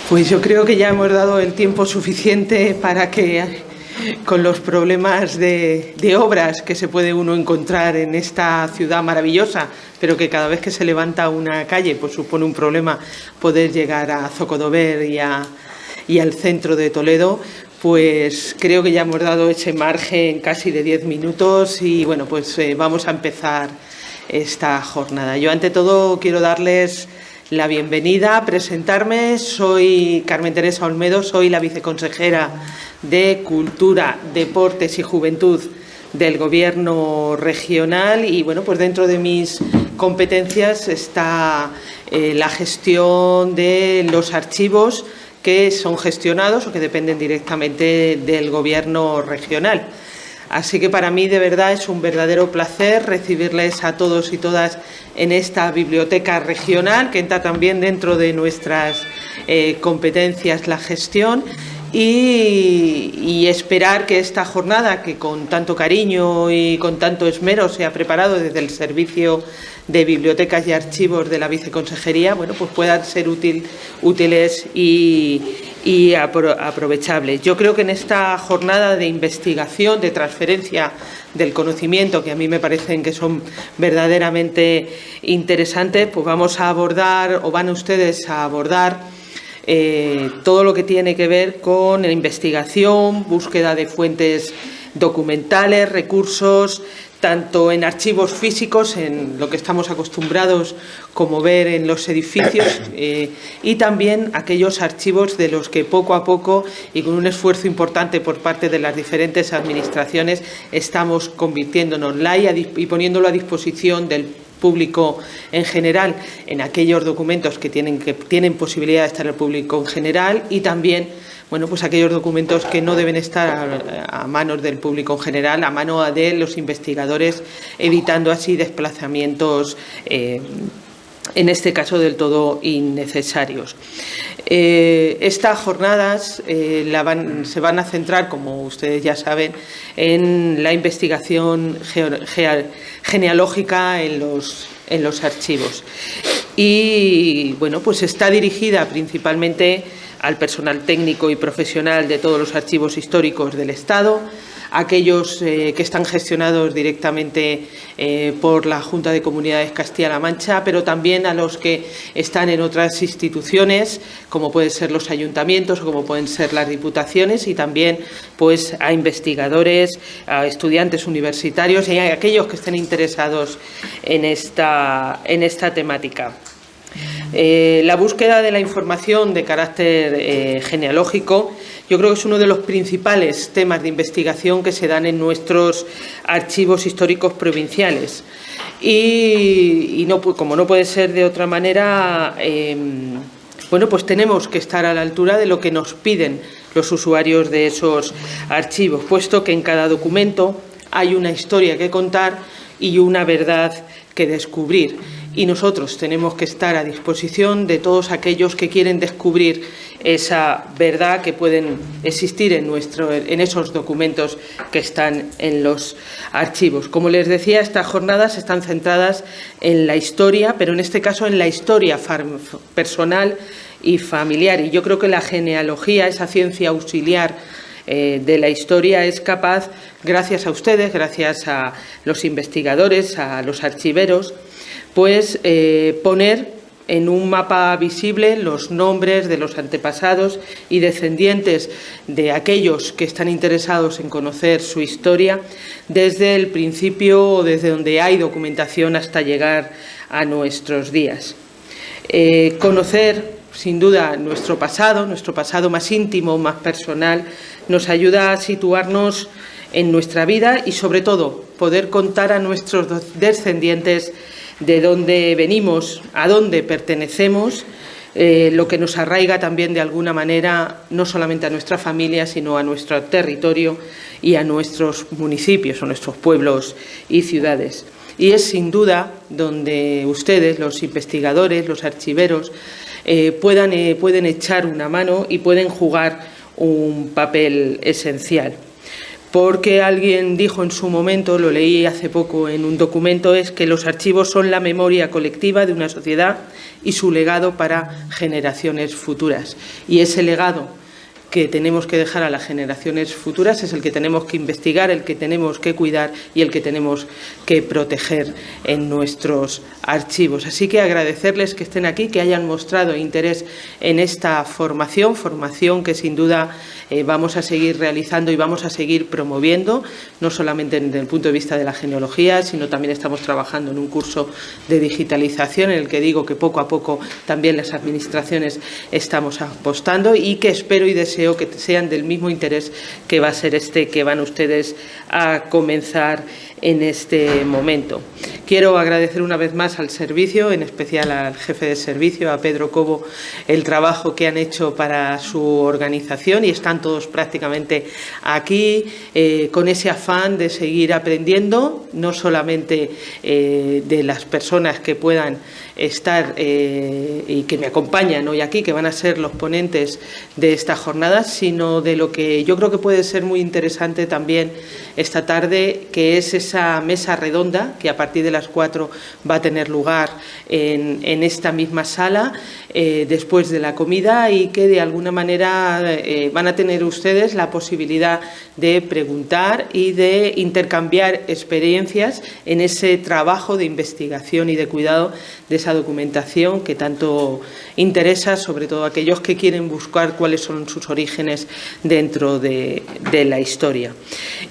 Pues yo creo que ya hemos dado el tiempo suficiente para que, con los problemas de obras que se puede uno encontrar en esta ciudad maravillosa, pero que cada vez que se levanta una calle pues supone un problema poder llegar a Zocodover y al centro de Toledo, pues creo que ya hemos dado ese margen casi de 10 minutos y bueno, pues vamos a empezar esta jornada. Yo ante todo quiero darles la bienvenida, presentarme. Soy Carmen Teresa Olmedo, soy la viceconsejera de Cultura, Deportes y Juventud del Gobierno regional y bueno, pues dentro de mis competencias está la gestión de los archivos que son gestionados o que dependen directamente del Gobierno regional. Así que para mí de verdad es un verdadero placer recibirles a todos y todas en esta biblioteca regional, que entra también dentro de nuestras competencias la gestión, y esperar que esta jornada, que con tanto cariño y con tanto esmero se ha preparado desde el Servicio de Bibliotecas y Archivos de la Viceconsejería, bueno, pues puedan ser útiles y aprovechables. Yo creo que en esta jornada de investigación, de transferencia del conocimiento, que a mí me parecen que son verdaderamente interesantes, pues vamos a abordar, o van ustedes a abordar, todo lo que tiene que ver con la investigación, búsqueda de fuentes documentales, recursos, tanto en archivos físicos, en lo que estamos acostumbrados como ver en los edificios, y también aquellos archivos de los que poco a poco y con un esfuerzo importante por parte de las diferentes administraciones estamos convirtiéndonos online y poniéndolo a disposición del público en general, en aquellos documentos que tienen posibilidad de estar al público en general, y también bueno, pues aquellos documentos que no deben estar a manos del público en general, a mano de los investigadores, evitando así desplazamientos, en este caso del todo innecesarios. Estas jornadas se van a centrar, como ustedes ya saben, en la investigación genealógica en los archivos. Y bueno, pues está dirigida principalmente al personal técnico y profesional de todos los archivos históricos del Estado, aquellos que están gestionados directamente por la Junta de Comunidades Castilla-La Mancha, pero también a los que están en otras instituciones, como pueden ser los ayuntamientos o como pueden ser las diputaciones, y también pues a investigadores, a estudiantes universitarios y a aquellos que estén interesados en esta temática. La búsqueda de la información de carácter genealógico yo creo que es uno de los principales temas de investigación que se dan en nuestros archivos históricos provinciales. Y no, como no puede ser de otra manera, bueno, pues tenemos que estar a la altura de lo que nos piden los usuarios de esos archivos, puesto que en cada documento hay una historia que contar y una verdad que descubrir. Y nosotros tenemos que estar a disposición de todos aquellos que quieren descubrir esa verdad que pueden existir en esos documentos que están en los archivos. Como les decía, estas jornadas están centradas en la historia, pero en este caso en la historia personal y familiar. Y yo creo que la genealogía, esa ciencia auxiliar de la historia, es capaz, gracias a ustedes, gracias a los investigadores, a los archiveros, pues poner en un mapa visible los nombres de los antepasados y descendientes de aquellos que están interesados en conocer su historia desde el principio o desde donde hay documentación hasta llegar a nuestros días. Conocer, sin duda, nuestro pasado más íntimo, más personal, nos ayuda a situarnos en nuestra vida y, sobre todo, poder contar a nuestros descendientes de dónde venimos, a dónde pertenecemos, lo que nos arraiga también de alguna manera no solamente a nuestra familia, sino a nuestro territorio y a nuestros municipios o nuestros pueblos y ciudades. Y es sin duda donde ustedes, los investigadores, los archiveros, pueden echar una mano y pueden jugar un papel esencial. porque alguien dijo en su momento, lo leí hace poco en un documento, es que los archivos son la memoria colectiva de una sociedad y su legado para generaciones futuras. Y ese legado que tenemos que dejar a las generaciones futuras es el que tenemos que investigar, el que tenemos que cuidar y el que tenemos que proteger en nuestros archivos. Así que agradecerles que estén aquí, que hayan mostrado interés en esta formación que sin duda vamos a seguir realizando y vamos a seguir promoviendo, no solamente desde el punto de vista de la genealogía, sino también estamos trabajando en un curso de digitalización en el que digo que poco a poco también las administraciones estamos apostando y que espero y deseo que sean del mismo interés que va a ser que van ustedes a comenzar en este momento. Quiero agradecer una vez más al servicio, en especial al jefe de servicio, a Pedro Cobo, el trabajo que han hecho para su organización y están todos prácticamente aquí con ese afán de seguir aprendiendo, no solamente de las personas que puedan estar y que me acompañan hoy aquí, que van a ser los ponentes de esta jornada, sino de lo que yo creo que puede ser muy interesante también esta tarde, que es esa mesa redonda que a partir de las 4 va a tener lugar en esta misma sala después de la comida y que de alguna manera van a tener ustedes la posibilidad de preguntar y de intercambiar experiencias en ese trabajo de investigación y de cuidado de esa documentación que tanto interesa, sobre todo a aquellos que quieren buscar cuáles son sus orígenes dentro de la historia.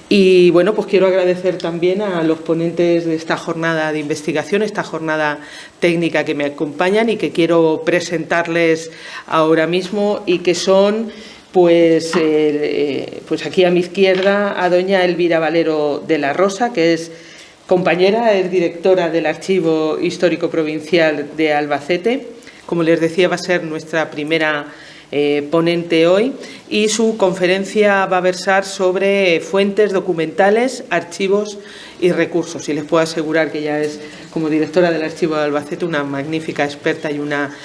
Y bueno, pues quiero agradecer también a los ponentes de esta jornada de investigación, esta jornada técnica que me acompañan y que quiero presentarles ahora mismo y que son pues aquí a mi izquierda a doña Elvira Valero de la Rosa, que es compañera, es directora del Archivo Histórico Provincial de Albacete. Como les decía, va a ser nuestra primera ponente hoy y su conferencia va a versar sobre fuentes documentales, archivos y recursos. Y les puedo asegurar que ella es, como directora del Archivo de Albacete, una magnífica experta y una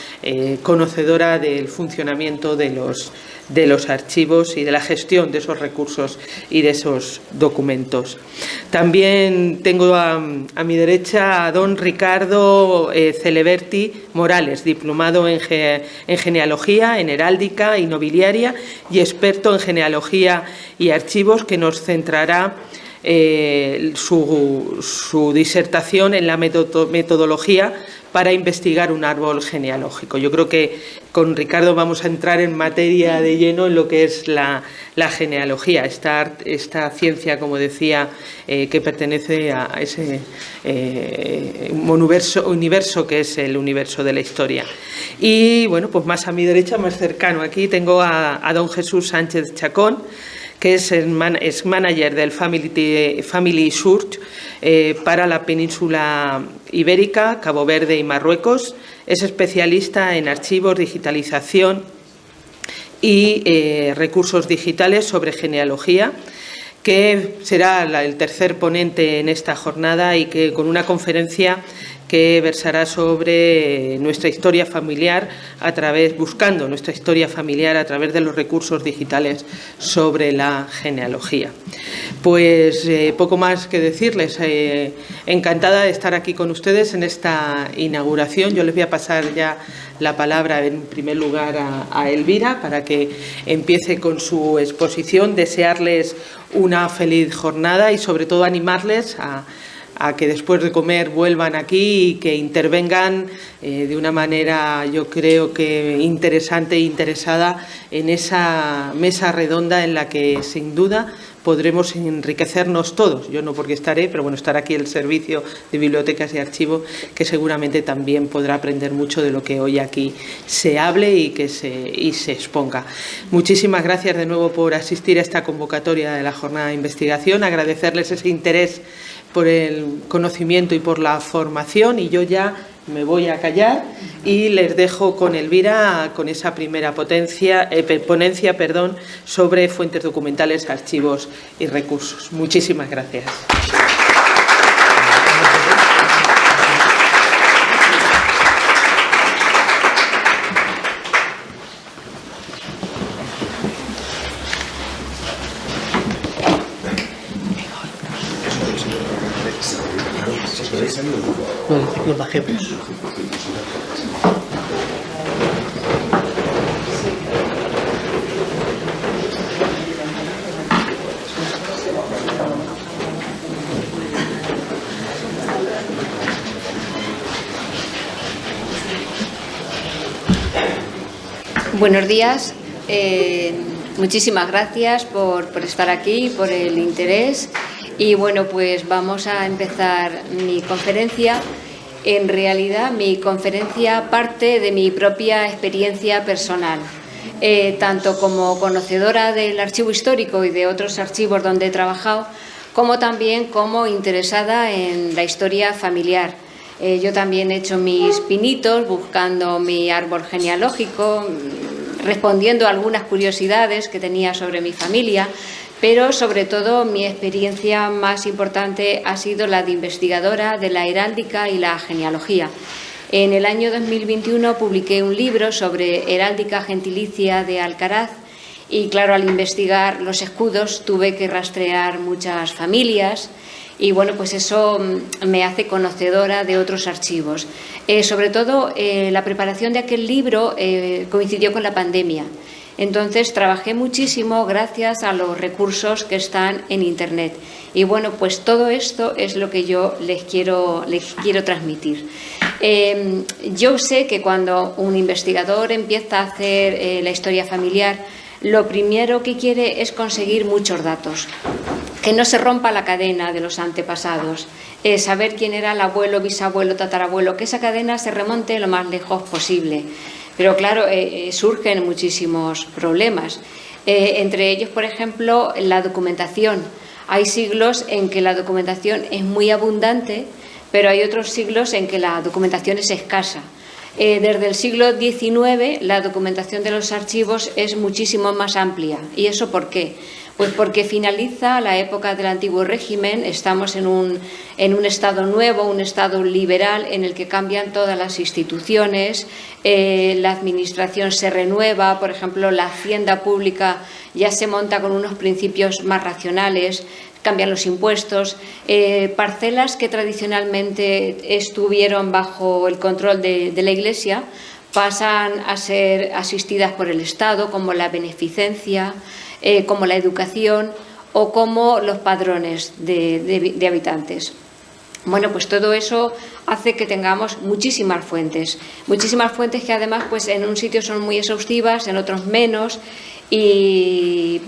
conocedora del funcionamiento de los archivos y de la gestión de esos recursos y de esos documentos. También tengo a mi derecha a don Ricardo Celeberti Morales, diplomado en genealogía, en heráldica y nobiliaria y experto en genealogía y archivos, que nos centrará su disertación en la metodología para investigar un árbol genealógico. Yo creo que con Ricardo vamos a entrar en materia de lleno en lo que es la genealogía, esta ciencia, como decía, que pertenece a ese universo que es el universo de la historia. Y bueno, pues más a mi derecha, más cercano aquí, tengo a don Jesús Sánchez Chacón, que es manager del Family Search para la península ibérica, Cabo Verde y Marruecos. Es especialista en archivos, digitalización y recursos digitales sobre genealogía, que será el tercer ponente en esta jornada y que con una conferencia que versará sobre nuestra historia familiar buscando nuestra historia familiar a través de los recursos digitales sobre la genealogía. Pues poco más que decirles. Encantada de estar aquí con ustedes en esta inauguración. Yo les voy a pasar ya la palabra en primer lugar a Elvira para que empiece con su exposición. Desearles una feliz jornada y sobre todo animarles a que después de comer vuelvan aquí y que intervengan de una manera, yo creo que interesante e interesada en esa mesa redonda en la que sin duda podremos enriquecernos todos. Yo no porque estaré, pero bueno, estará aquí el servicio de bibliotecas y archivos, que seguramente también podrá aprender mucho de lo que hoy aquí se hable y se exponga. Muchísimas gracias de nuevo por asistir a esta convocatoria de la jornada de investigación, agradecerles ese interés por el conocimiento y por la formación, y yo ya me voy a callar y les dejo con Elvira con esa primera ponencia sobre fuentes documentales, archivos y recursos. Muchísimas gracias. No, nos bajemos. Buenos días. Muchísimas gracias por estar aquí, por el interés. Y bueno, pues vamos a empezar mi conferencia. En realidad, mi conferencia parte de mi propia experiencia personal, tanto como conocedora del archivo histórico y de otros archivos donde he trabajado, como también como interesada en la historia familiar. Yo también he hecho mis pinitos buscando mi árbol genealógico, respondiendo a algunas curiosidades que tenía sobre mi familia, pero sobre todo mi experiencia más importante ha sido la de investigadora de la heráldica y la genealogía. En el año 2021 publiqué un libro sobre heráldica gentilicia de Alcaraz y, claro, al investigar los escudos tuve que rastrear muchas familias. Y bueno, pues eso me hace conocedora de otros archivos. Sobre todo, la preparación de aquel libro coincidió con la pandemia. Entonces, trabajé muchísimo gracias a los recursos que están en Internet. Y bueno, pues todo esto es lo que yo les quiero transmitir. Yo sé que cuando un investigador empieza a hacer la historia familiar, lo primero que quiere es conseguir muchos datos. Que no se rompa la cadena de los antepasados, saber quién era el abuelo, bisabuelo, tatarabuelo, que esa cadena se remonte lo más lejos posible. Pero claro, surgen muchísimos problemas. Entre ellos, por ejemplo, la documentación. Hay siglos en que la documentación es muy abundante, pero hay otros siglos en que la documentación es escasa. Desde el siglo XIX la documentación de los archivos es muchísimo más amplia. ¿Y eso por qué? Pues porque finaliza la época del antiguo régimen, estamos en un estado nuevo, un estado liberal en el que cambian todas las instituciones, la administración se renueva, por ejemplo, la hacienda pública ya se monta con unos principios más racionales, cambian los impuestos, parcelas que tradicionalmente estuvieron bajo el control de la Iglesia pasan a ser asistidas por el Estado, como la beneficencia, como la educación o como los padrones de habitantes. Bueno, pues todo eso hace que tengamos muchísimas fuentes que además pues en un sitio son muy exhaustivas, en otros menos. Y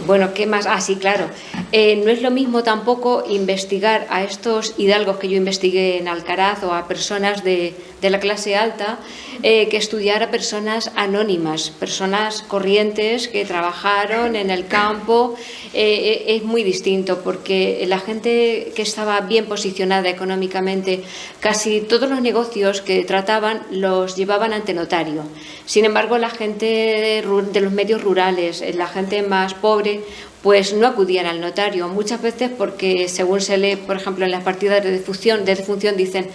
bueno, ¿qué más? Sí, claro, no es lo mismo tampoco investigar a estos hidalgos que yo investigué en Alcaraz o a personas de la clase alta que estudiar a personas anónimas, personas corrientes que trabajaron en el campo. Es muy distinto porque la gente que estaba bien posicionada económicamente, casi todos los negocios que trataban los llevaban ante notario. Sin embargo, la gente de los medios rurales, la gente más pobre, pues no acudían al notario, muchas veces porque, según se lee, por ejemplo, en las partidas de defunción dicen,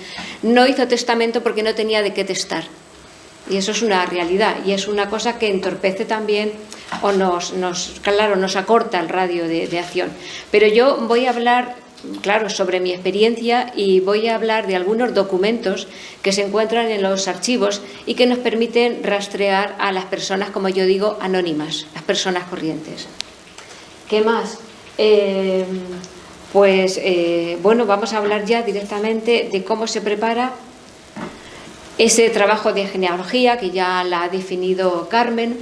no hizo testamento porque no tenía de qué testar. Y eso es una realidad y es una cosa que entorpece también o nos acorta el radio de acción. Pero yo voy a hablar, claro, sobre mi experiencia y voy a hablar de algunos documentos que se encuentran en los archivos y que nos permiten rastrear a las personas, como yo digo, anónimas, las personas corrientes. ¿Qué más? Bueno, vamos a hablar ya directamente de cómo se prepara ese trabajo de genealogía que ya la ha definido Carmen.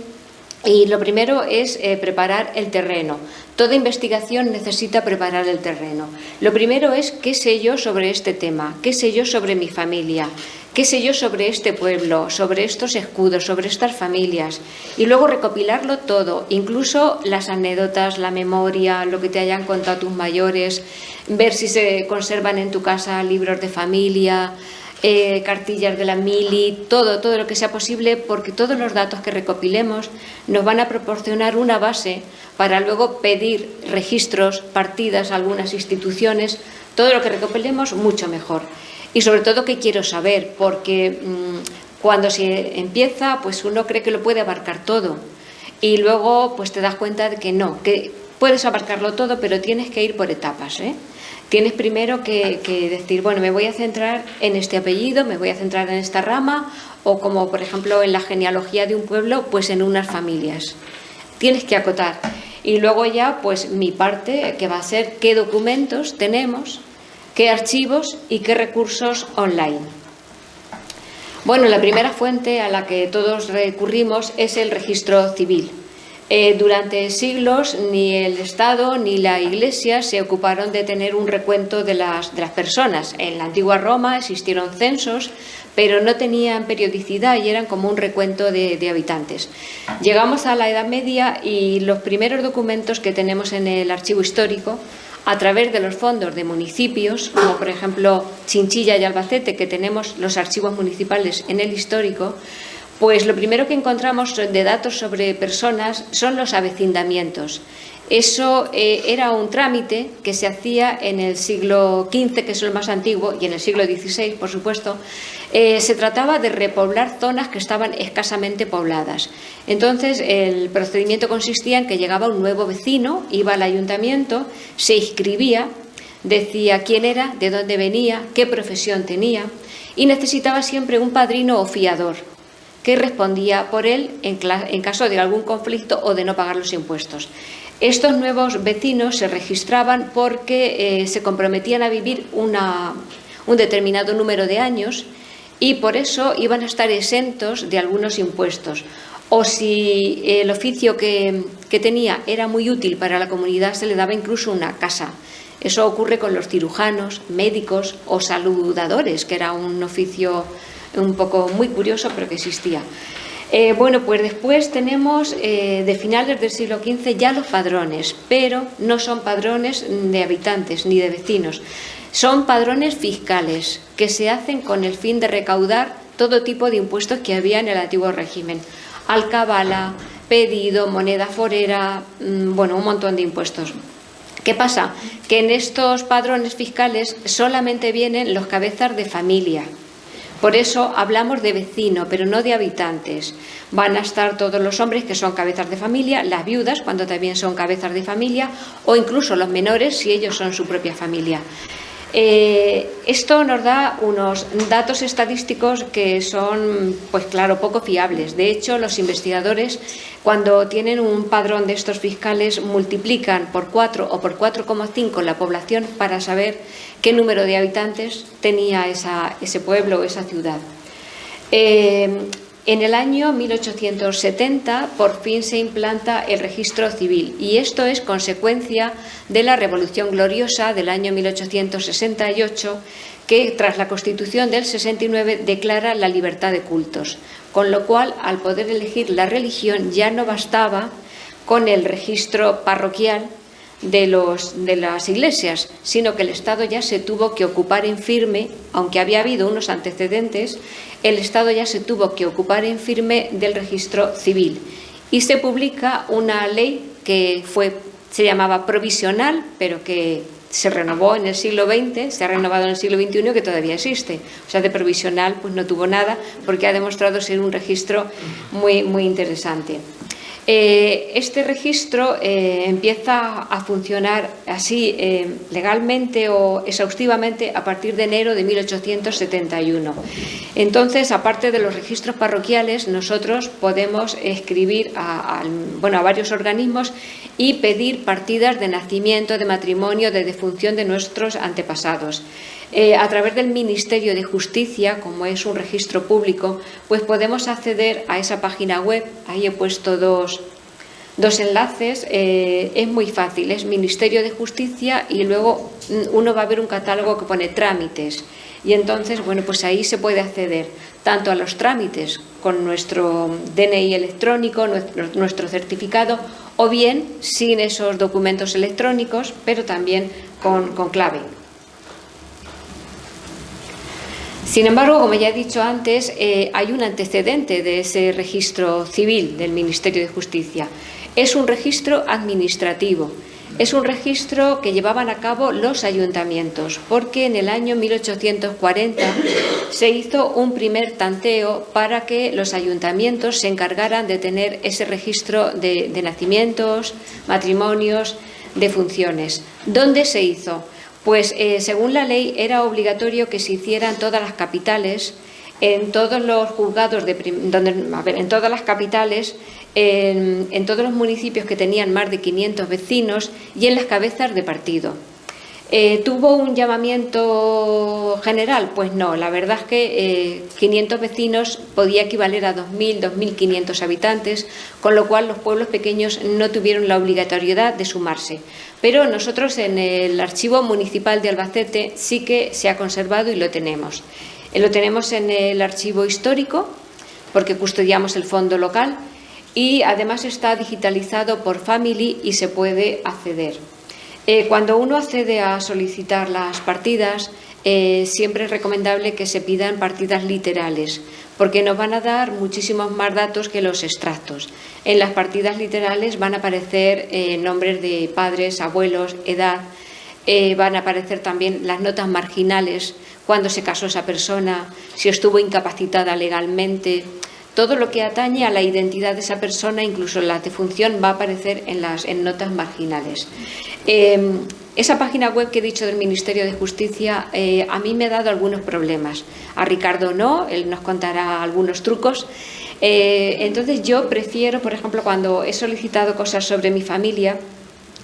Y lo primero es preparar el terreno. Toda investigación necesita preparar el terreno. Lo primero es qué sé yo sobre este tema, qué sé yo sobre mi familia, qué sé yo sobre este pueblo, sobre estos escudos, sobre estas familias. Y luego recopilarlo todo, incluso las anécdotas, la memoria, lo que te hayan contado tus mayores, ver si se conservan en tu casa libros de familia, cartillas de la mili, todo lo que sea posible, porque todos los datos que recopilemos nos van a proporcionar una base para luego pedir registros, partidas a algunas instituciones. Todo lo que recopilemos, mucho mejor. Y sobre todo, ¿qué quiero saber? Porque cuando se empieza, pues uno cree que lo puede abarcar todo y luego pues te das cuenta de que no, que puedes abarcarlo todo, pero tienes que ir por etapas, ¿eh? Tienes primero que decir, bueno, me voy a centrar en este apellido, me voy a centrar en esta rama, o como por ejemplo en la genealogía de un pueblo, pues en unas familias. Tienes que acotar. Y luego ya, pues mi parte, que va a ser qué documentos tenemos, qué archivos y qué recursos online. Bueno, la primera fuente a la que todos recurrimos es el registro civil. Durante siglos ni el Estado ni la Iglesia se ocuparon de tener un recuento de las personas. En la antigua Roma existieron censos, pero no tenían periodicidad y eran como un recuento de habitantes. Llegamos a la Edad Media y los primeros documentos que tenemos en el archivo histórico, a través de los fondos de municipios, como por ejemplo Chinchilla y Albacete, que tenemos los archivos municipales en el histórico, pues lo primero que encontramos de datos sobre personas son los avecindamientos. Eso era un trámite que se hacía en el siglo XV, que es el más antiguo, y en el siglo XVI, por supuesto. Se trataba de repoblar zonas que estaban escasamente pobladas. Entonces, el procedimiento consistía en que llegaba un nuevo vecino, iba al ayuntamiento, se inscribía, decía quién era, de dónde venía, qué profesión tenía, y necesitaba siempre un padrino o fiador que respondía por él en caso de algún conflicto o de no pagar los impuestos. Estos nuevos vecinos se registraban porque se comprometían a vivir un determinado número de años y por eso iban a estar exentos de algunos impuestos. O si el oficio que tenía era muy útil para la comunidad, se le daba incluso una casa. Eso ocurre con los cirujanos, médicos o saludadores, que era un oficio un poco muy curioso, pero que existía. Bueno, pues después tenemos de finales del siglo XV ya los padrones, pero no son padrones de habitantes ni de vecinos, son padrones fiscales que se hacen con el fin de recaudar todo tipo de impuestos que había en el antiguo régimen. Alcabala, pedido, moneda forera, bueno, un montón de impuestos. ¿Qué pasa? Que en estos padrones fiscales solamente vienen los cabezas de familia. Por eso hablamos de vecino, pero no de habitantes. Van a estar todos los hombres que son cabezas de familia, las viudas cuando también son cabezas de familia o incluso los menores si ellos son su propia familia. Esto nos da unos datos estadísticos que son, pues claro, poco fiables. De hecho, los investigadores, cuando tienen un padrón de estos fiscales, multiplican por 4 o por 4,5 la población para saber qué número de habitantes tenía ese pueblo o esa ciudad. En el año 1870 por fin se implanta el registro civil y esto es consecuencia de la Revolución Gloriosa del año 1868 que tras la Constitución del 69 declara la libertad de cultos, con lo cual al poder elegir la religión ya no bastaba con el registro parroquial de las iglesias, sino que el Estado ya se tuvo que ocupar en firme, aunque había habido unos antecedentes, el Estado ya se tuvo que ocupar en firme del registro civil y se publica una ley que se llamaba provisional, pero que se renovó en el siglo XX, se ha renovado en el siglo XXI, que todavía existe. O sea, de provisional pues no tuvo nada porque ha demostrado ser un registro muy, muy interesante. Este registro empieza a funcionar así legalmente o exhaustivamente a partir de enero de 1871. Entonces, aparte de los registros parroquiales, nosotros podemos escribir a varios organismos y pedir partidas de nacimiento, de matrimonio, de defunción de nuestros antepasados. A través del Ministerio de Justicia, como es un registro público, pues podemos acceder a esa página web. Ahí he puesto dos enlaces. Es muy fácil, es Ministerio de Justicia y luego uno va a ver un catálogo que pone trámites y entonces, bueno, pues ahí se puede acceder tanto a los trámites con nuestro DNI electrónico, nuestro certificado, o bien sin esos documentos electrónicos, pero también con clave. Sin embargo, como ya he dicho antes, hay un antecedente de ese registro civil del Ministerio de Justicia. Es un registro administrativo. Es un registro que llevaban a cabo los ayuntamientos, porque en el año 1840 se hizo un primer tanteo para que los ayuntamientos se encargaran de tener ese registro de nacimientos, matrimonios, defunciones. ¿Dónde se hizo? Pues según la ley era obligatorio que se hiciera en todas las capitales, en todos los juzgados, en todas las capitales, en todos los municipios que tenían más de 500 vecinos y en las cabezas de partido. ¿Tuvo un llamamiento general? Pues no, la verdad es que 500 vecinos podía equivaler a 2.000, 2.500 habitantes, con lo cual los pueblos pequeños no tuvieron la obligatoriedad de sumarse. Pero nosotros en el Archivo Municipal de Albacete sí que se ha conservado y lo tenemos. Lo tenemos en el archivo histórico, porque custodiamos el fondo local, y además está digitalizado por Family y se puede acceder. Cuando uno accede a solicitar las partidas, siempre es recomendable que se pidan partidas literales, porque nos van a dar muchísimos más datos que los extractos. En las partidas literales van a aparecer nombres de padres, abuelos, edad, van a aparecer también las notas marginales, cuándo se casó esa persona, si estuvo incapacitada legalmente. Todo lo que atañe a la identidad de esa persona, incluso la defunción, va a aparecer en notas marginales. Esa página web que he dicho del Ministerio de Justicia a mí me ha dado algunos problemas. A Ricardo no, él nos contará algunos trucos. Entonces yo prefiero, por ejemplo, cuando he solicitado cosas sobre mi familia,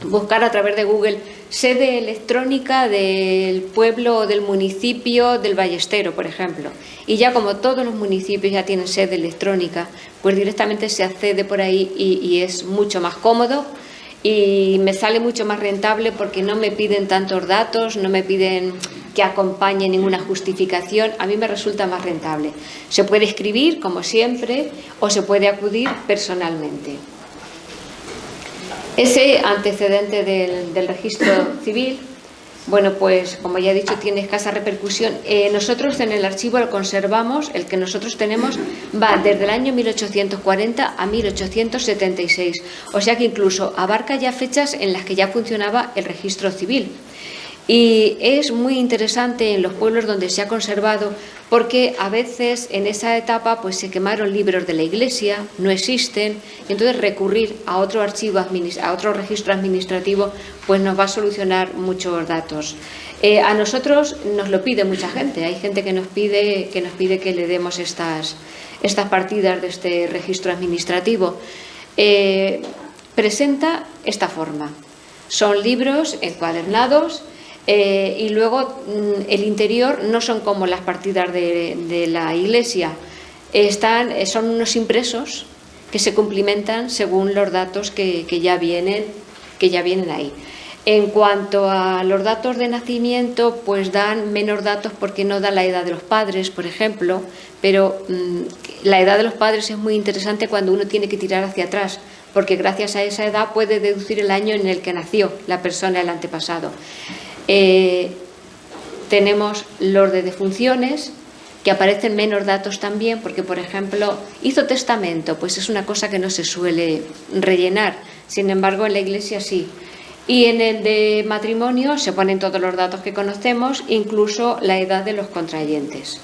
buscar a través de Google sede electrónica del pueblo o del municipio del Ballestero, por ejemplo. Y ya como todos los municipios ya tienen sede electrónica, pues directamente se accede por ahí y es mucho más cómodo y me sale mucho más rentable porque no me piden tantos datos, no me piden que acompañe ninguna justificación. A mí me resulta más rentable. Se puede escribir, como siempre, o se puede acudir personalmente. Ese antecedente del registro civil, bueno, pues como ya he dicho, tiene escasa repercusión. Nosotros en el archivo lo conservamos, el que nosotros tenemos va desde el año 1840 a 1876, o sea que incluso abarca ya fechas en las que ya funcionaba el registro civil. Y es muy interesante en los pueblos donde se ha conservado porque a veces en esa etapa pues se quemaron libros de la Iglesia, no existen, y entonces recurrir a otro archivo, a otro registro administrativo pues nos va a solucionar muchos datos. A nosotros nos lo pide mucha gente, hay gente que nos pide que le demos estas partidas de este registro administrativo. Presenta esta forma, son libros encuadernados. Y luego el interior no son como las partidas de la Iglesia, son unos impresos que se cumplimentan según los datos que ya vienen ahí. En cuanto a los datos de nacimiento, pues dan menos datos porque no da la edad de los padres, por ejemplo, pero la edad de los padres es muy interesante cuando uno tiene que tirar hacia atrás, porque gracias a esa edad puede deducir el año en el que nació la persona, el antepasado. Tenemos los de defunciones, que aparecen menos datos también, porque por ejemplo, hizo testamento, pues es una cosa que no se suele rellenar, sin embargo en la Iglesia sí. Y en el de matrimonio se ponen todos los datos que conocemos, incluso la edad de los contrayentes.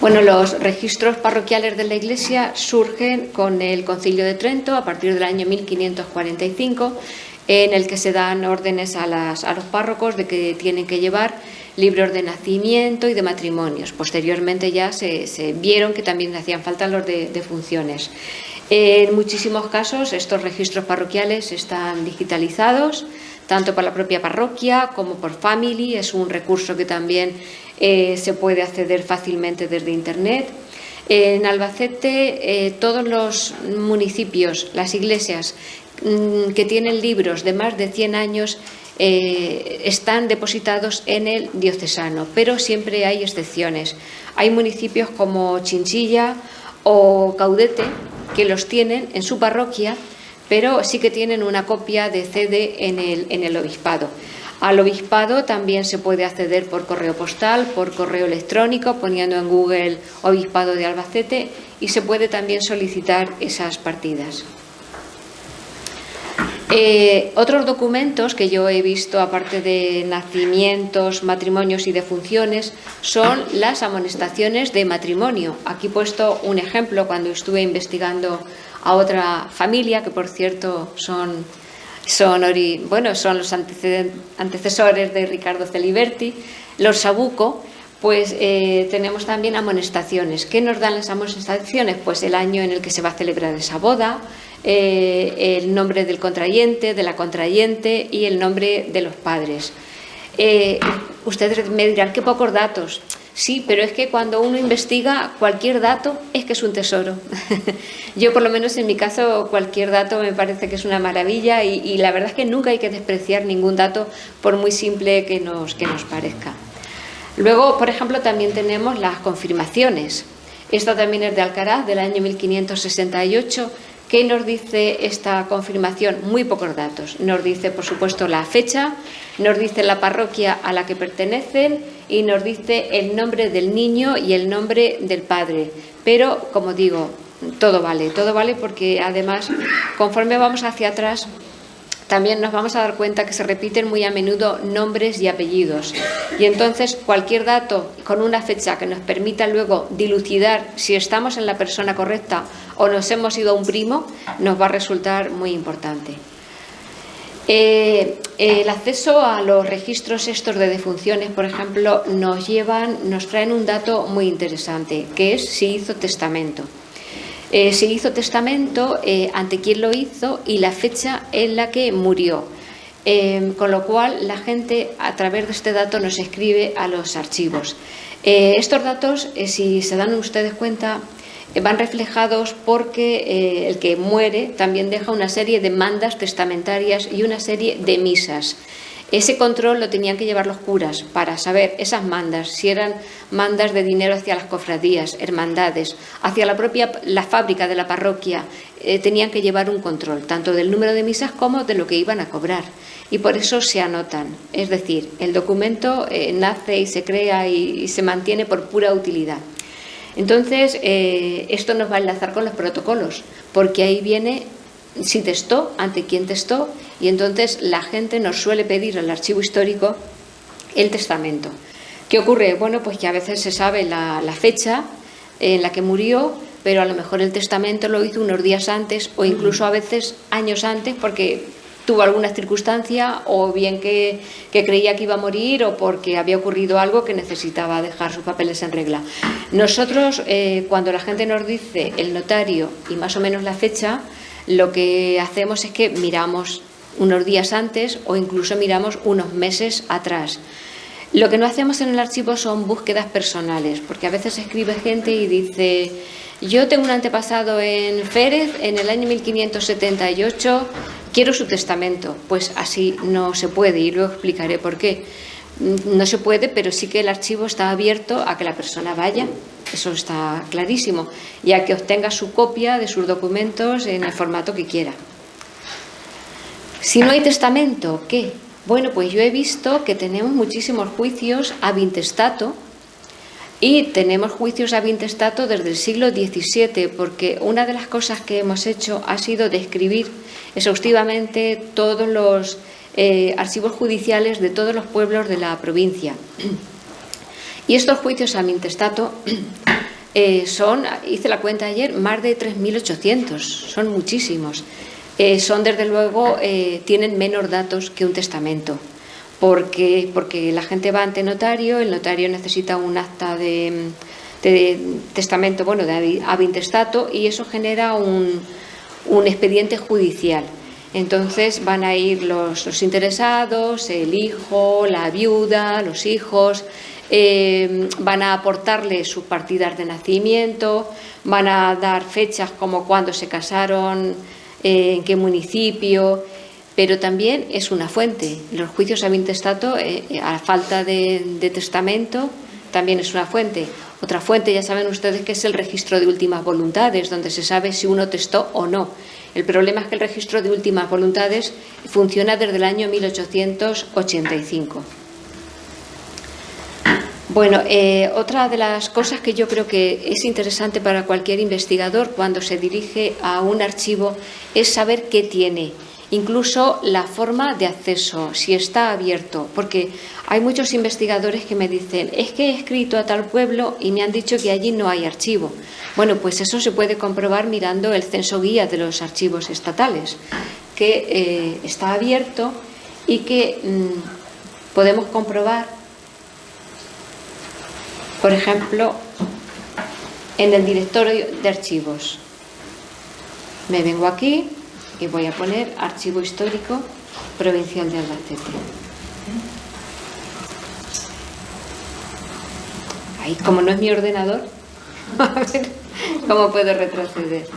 Bueno, los registros parroquiales de la Iglesia surgen con el Concilio de Trento a partir del año 1545, en el que se dan órdenes a los párrocos de que tienen que llevar libros de nacimiento y de matrimonios. Posteriormente ya se vieron que también hacían falta los de funciones. En muchísimos casos estos registros parroquiales están digitalizados, tanto por la propia parroquia como por Family. Es un recurso que también se puede acceder fácilmente desde Internet. En Albacete, todos los municipios, las iglesias que tienen libros de más de 100 años están depositados en el diocesano, pero siempre hay excepciones. Hay municipios como Chinchilla o Caudete que los tienen en su parroquia, pero sí que tienen una copia de CD en el obispado. Al obispado también se puede acceder por correo postal, por correo electrónico, poniendo en Google Obispado de Albacete, y se puede también solicitar esas partidas. Otros documentos que yo he visto, aparte de nacimientos, matrimonios y defunciones, son las amonestaciones de matrimonio. Aquí he puesto un ejemplo cuando estuve investigando a otra familia, que por cierto son los antecesores de Ricardo Celiberti, los Sabuco. Pues tenemos también amonestaciones. ¿Qué nos dan las amonestaciones? Pues el año en el que se va a celebrar esa boda, el nombre del contrayente, de la contrayente y el nombre de los padres. Ustedes me dirán, qué pocos datos. Sí, pero es que cuando uno investiga cualquier dato es que es un tesoro. Yo, por lo menos en mi caso, cualquier dato me parece que es una maravilla y la verdad es que nunca hay que despreciar ningún dato, por muy simple que nos parezca. Luego, por ejemplo, también tenemos las confirmaciones. Esta también es de Alcaraz, del año 1568. ¿Qué nos dice esta confirmación? Muy pocos datos. Nos dice, por supuesto, la fecha, nos dice la parroquia a la que pertenecen y nos dice el nombre del niño y el nombre del padre. Pero, como digo, todo vale porque además, conforme vamos hacia atrás, también nos vamos a dar cuenta que se repiten muy a menudo nombres y apellidos. Y entonces cualquier dato con una fecha que nos permita luego dilucidar si estamos en la persona correcta o nos hemos ido a un primo, nos va a resultar muy importante. El acceso a los registros estos de defunciones, por ejemplo, nos traen un dato muy interesante, que es si hizo testamento. Se hizo testamento, ante quién lo hizo y la fecha en la que murió. Con lo cual la gente a través de este dato nos escribe a los archivos. Estos datos, si se dan ustedes cuenta, van reflejados porque el que muere también deja una serie de mandas testamentarias y una serie de misas. Ese control lo tenían que llevar los curas para saber esas mandas, si eran mandas de dinero hacia las cofradías, hermandades, hacia la fábrica de la parroquia. Tenían que llevar un control, tanto del número de misas como de lo que iban a cobrar. Y por eso se anotan. Es decir, el documento nace y se crea y se mantiene por pura utilidad. Entonces, esto nos va a enlazar con los protocolos, porque ahí viene si testó, ante quién testó, y entonces la gente nos suele pedir al archivo histórico el testamento. ¿Qué ocurre? Bueno, pues que a veces se sabe la fecha en la que murió, pero a lo mejor el testamento lo hizo unos días antes o incluso a veces años antes porque tuvo alguna circunstancia o bien que creía que iba a morir o porque había ocurrido algo que necesitaba dejar sus papeles en regla. Nosotros, cuando la gente nos dice el notario y más o menos la fecha, lo que hacemos es que miramos unos días antes o incluso miramos unos meses atrás. Lo que no hacemos en el archivo son búsquedas personales, porque a veces escribe gente y dice: yo tengo un antepasado en Férez en el año 1578, quiero su testamento. Pues así no se puede y luego explicaré por qué. No se puede, pero sí que el archivo está abierto a que la persona vaya, eso está clarísimo, y a que obtenga su copia de sus documentos en el formato que quiera. Si no hay testamento, ¿qué? Bueno, pues yo he visto que tenemos muchísimos juicios ab intestato y tenemos juicios ab intestato desde el siglo XVII, porque una de las cosas que hemos hecho ha sido describir exhaustivamente todos los archivos judiciales de todos los pueblos de la provincia. Y estos juicios ab intestato son, hice la cuenta ayer, más de 3.800, son muchísimos. Son, desde luego, tienen menos datos que un testamento, porque la gente va ante notario, el notario necesita un acta de testamento, bueno, de ab intestato, y eso genera un expediente judicial. Entonces van a ir los interesados, el hijo, la viuda, los hijos, van a aportarle sus partidas de nacimiento, van a dar fechas como cuándo se casaron, en qué municipio, pero también es una fuente. Los juicios ab intestato, a falta de testamento, también es una fuente. Otra fuente, ya saben ustedes, que es el registro de últimas voluntades, donde se sabe si uno testó o no. El problema es que el registro de últimas voluntades funciona desde el año 1885. Bueno, otra de las cosas que yo creo que es interesante para cualquier investigador cuando se dirige a un archivo es saber qué tiene incluso la forma de acceso, si está abierto, porque hay muchos investigadores que me dicen, es que he escrito a tal pueblo y me han dicho que allí no hay archivo. Bueno, pues eso se puede comprobar mirando el censo guía de los archivos estatales, que está abierto y que podemos comprobar, por ejemplo, en el directorio de archivos. Me vengo aquí y voy a poner Archivo Histórico Provincial de Albacete. Ahí, como no es mi ordenador, a ver cómo puedo retroceder.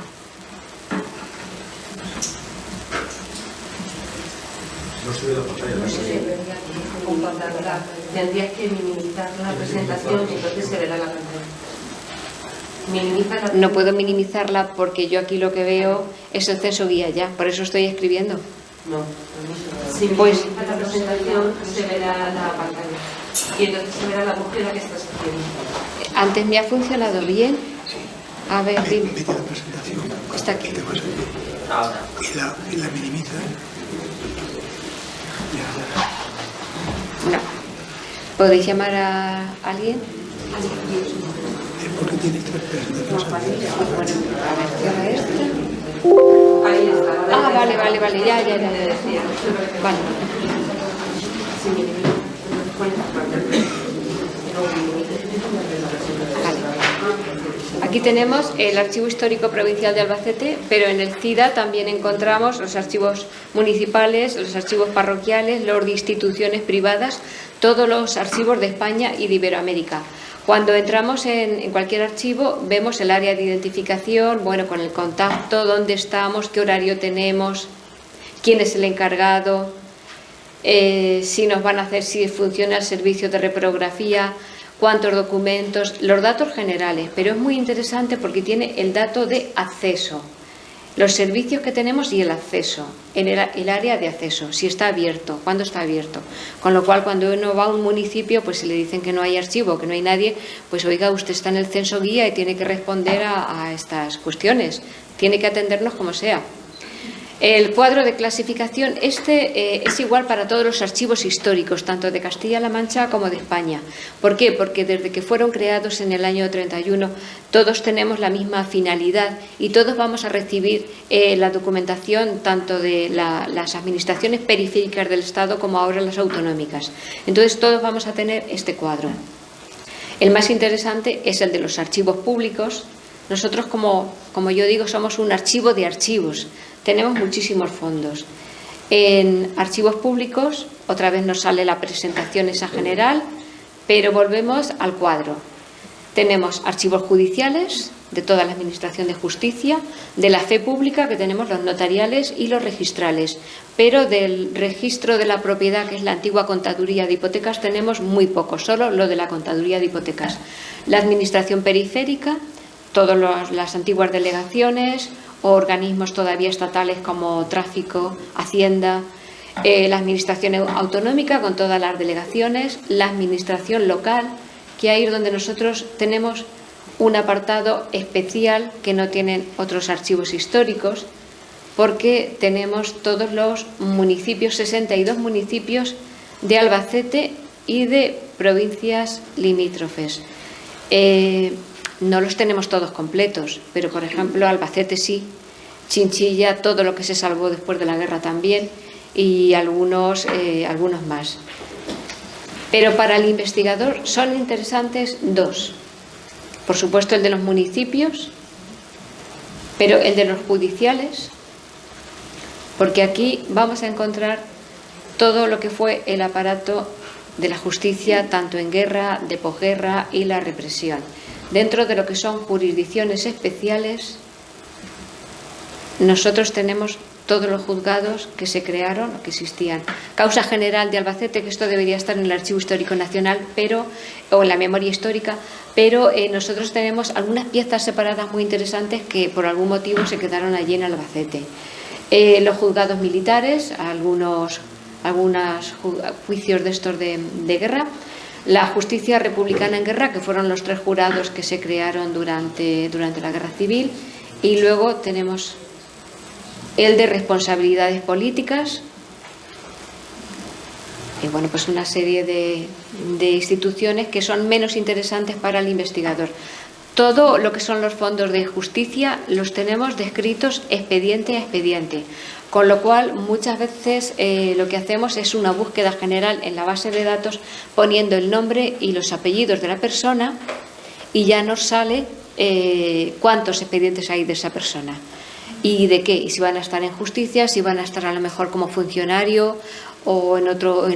No se ve la pantalla. No se ve. Tendrías que minimizar la presentación y entonces se verá la pantalla. No puedo minimizarla porque yo aquí lo que veo es el censo guía ya, por eso estoy escribiendo. No, si minimizas la presentación se verá la pantalla y entonces se verá la búsqueda que estás haciendo. Antes me ha funcionado bien. A ver, dime. Mete la presentación. Está aquí. Y te vas aquí. Y la minimiza. No. ¿Podéis llamar a alguien? Es porque tienes 3 presentaciones. Bueno, a ver, cierra esta. Ahí está. Ah, vale, ya. Vale. Aquí tenemos el Archivo Histórico Provincial de Albacete, pero en el CIDA también encontramos los archivos municipales, los archivos parroquiales, los de instituciones privadas, todos los archivos de España y de Iberoamérica. Cuando entramos en cualquier archivo vemos el área de identificación, bueno, con el contacto, dónde estamos, qué horario tenemos, quién es el encargado, si nos van a hacer, si funciona el servicio de reprografía, cuántos documentos, los datos generales, pero es muy interesante porque tiene el dato de acceso, los servicios que tenemos y el acceso, el área de acceso, si está abierto, cuándo está abierto. Con lo cual, cuando uno va a un municipio, pues si le dicen que no hay archivo, que no hay nadie, pues oiga, usted está en el censo guía y tiene que responder a estas cuestiones, tiene que atendernos como sea. El cuadro de clasificación, es igual para todos los archivos históricos, tanto de Castilla-La Mancha como de España. ¿Por qué? Porque desde que fueron creados en el año 31, todos tenemos la misma finalidad y todos vamos a recibir la documentación tanto de las administraciones periféricas del Estado como ahora las autonómicas. Entonces todos vamos a tener este cuadro. El más interesante es el de los archivos públicos. Nosotros, como yo digo, somos un archivo de archivos. Tenemos muchísimos fondos. En archivos públicos, otra vez nos sale la presentación esa general, pero volvemos al cuadro. Tenemos archivos judiciales de toda la Administración de Justicia, de la fe pública, que tenemos los notariales y los registrales, pero del registro de la propiedad, que es la antigua contaduría de hipotecas, tenemos muy poco, solo lo de la contaduría de hipotecas. La Administración periférica, todas las antiguas delegaciones o organismos todavía estatales como Tráfico, Hacienda, la Administración autonómica con todas las delegaciones, la Administración local, que ahí es donde nosotros tenemos un apartado especial que no tienen otros archivos históricos, porque tenemos todos los municipios, 62 municipios de Albacete y de provincias limítrofes. No los tenemos todos completos, pero por ejemplo Albacete sí, Chinchilla, todo lo que se salvó después de la guerra también, y algunos más. Pero para el investigador son interesantes dos. Por supuesto el de los municipios, pero el de los judiciales, porque aquí vamos a encontrar todo lo que fue el aparato de la justicia, tanto en guerra, de posguerra y la represión. Dentro de lo que son jurisdicciones especiales, nosotros tenemos todos los juzgados que se crearon o que existían. Causa General de Albacete, que esto debería estar en el Archivo Histórico Nacional, o en la memoria histórica, pero nosotros tenemos algunas piezas separadas muy interesantes que por algún motivo se quedaron allí en Albacete. Los juzgados militares, algunos juicios de estos de guerra, la justicia republicana en guerra, que fueron los 3 jurados que se crearon durante la guerra civil, y luego tenemos el de responsabilidades políticas, y bueno, pues una serie de instituciones que son menos interesantes para el investigador. Todo lo que son los fondos de justicia los tenemos descritos expediente a expediente, con lo cual muchas veces lo que hacemos es una búsqueda general en la base de datos poniendo el nombre y los apellidos de la persona y ya nos sale cuántos expedientes hay de esa persona y de qué, y si van a estar en justicia, si van a estar a lo mejor como funcionario o en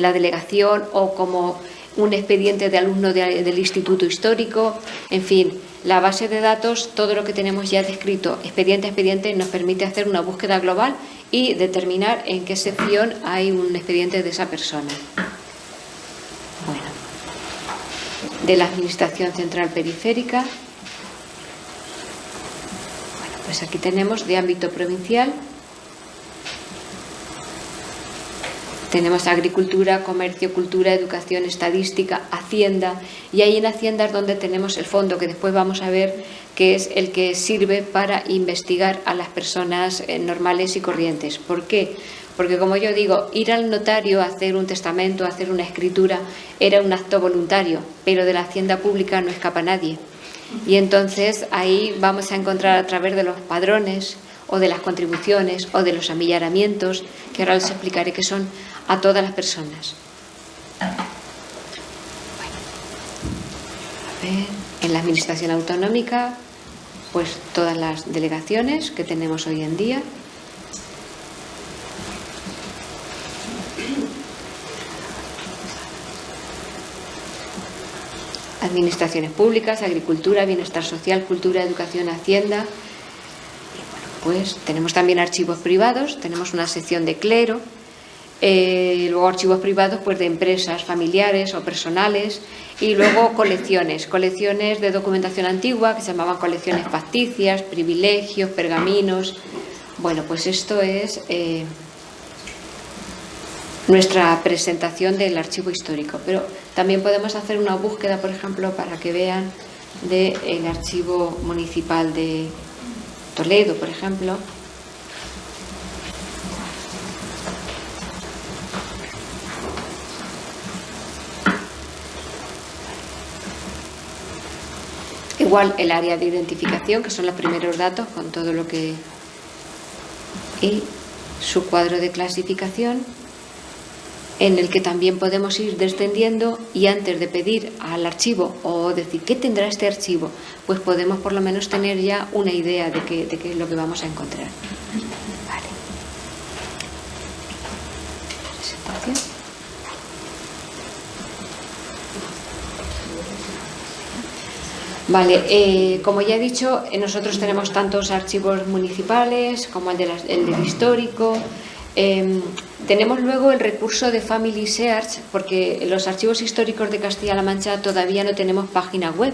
la delegación o como un expediente de alumno del Instituto Histórico, en fin. La base de datos, todo lo que tenemos ya descrito expediente a expediente, nos permite hacer una búsqueda global y determinar en qué sección hay un expediente de esa persona. Bueno, de la Administración Central Periférica. Bueno, pues aquí tenemos de ámbito provincial. Tenemos agricultura, comercio, cultura, educación, estadística, Hacienda, y ahí en Hacienda es donde tenemos el fondo que después vamos a ver, que es el que sirve para investigar a las personas normales y corrientes. ¿Por qué? Porque, como yo digo, ir al notario a hacer un testamento, a hacer una escritura, era un acto voluntario, pero de la hacienda pública no escapa nadie. Y entonces ahí vamos a encontrar a través de los padrones o de las contribuciones o de los amillaramientos, que ahora les explicaré qué son, a todas las personas. Bueno, a ver, en la Administración Autonómica, pues todas las delegaciones que tenemos hoy en día. Administraciones públicas, agricultura, bienestar social, cultura, educación, Hacienda. Y bueno, pues tenemos también archivos privados, tenemos una sección de clero, luego archivos privados pues de empresas familiares o personales, y luego colecciones de documentación antigua que se llamaban colecciones facticias, privilegios, pergaminos. Bueno, pues esto es nuestra presentación del archivo histórico, pero también podemos hacer una búsqueda, por ejemplo, para que vean del archivo municipal de Toledo, por ejemplo. Igual el área de identificación, que son los primeros datos con todo lo que... y su cuadro de clasificación, en el que también podemos ir descendiendo, y antes de pedir al archivo o decir qué tendrá este archivo, pues podemos por lo menos tener ya una idea de qué es lo que vamos a encontrar. Vale. Presentación. Vale, como ya he dicho, nosotros tenemos tantos archivos municipales como el del histórico. Tenemos luego el recurso de Family Search, porque los archivos históricos de Castilla-La Mancha todavía no tenemos página web,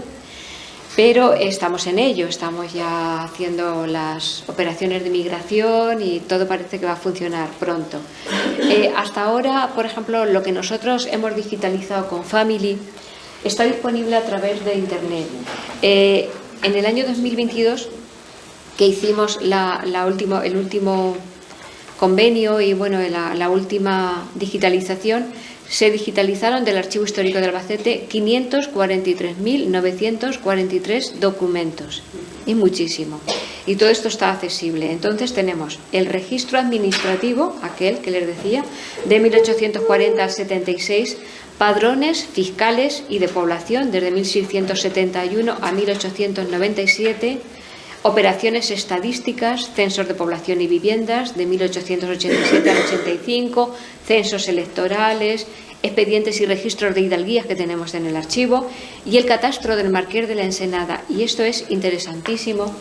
pero estamos en ello, estamos ya haciendo las operaciones de migración y todo parece que va a funcionar pronto. Hasta ahora, por ejemplo, lo que nosotros hemos digitalizado con Family está disponible a través de Internet. En el año 2022, que hicimos el último convenio y bueno, la última digitalización, se digitalizaron del Archivo Histórico de Albacete 543.943 documentos, y muchísimo. Y todo esto está accesible. Entonces tenemos el registro administrativo, aquel que les decía, de 1840 al 76, padrones fiscales y de población desde 1671 a 1897, operaciones estadísticas, censos de población y viviendas de 1887 al 85, censos electorales, expedientes y registros de hidalguías que tenemos en el archivo, y el catastro del Marqués de la Ensenada. Y esto es interesantísimo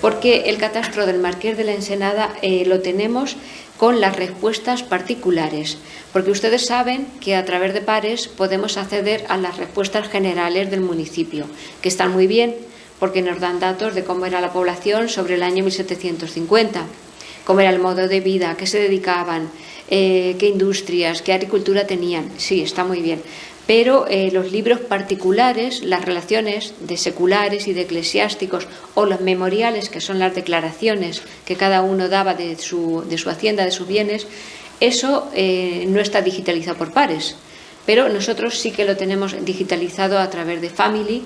porque el catastro del Marqués de la Ensenada lo tenemos con las respuestas particulares, porque ustedes saben que a través de pares podemos acceder a las respuestas generales del municipio, que están muy bien porque nos dan datos de cómo era la población sobre el año 1750, cómo era el modo de vida, a qué se dedicaban, qué industrias, qué agricultura tenían. Sí, está muy bien. pero los libros particulares, las relaciones de seculares y de eclesiásticos, o los memoriales, que son las declaraciones que cada uno daba de su hacienda, de sus bienes, eso no está digitalizado por pares, pero nosotros sí que lo tenemos digitalizado a través de Family,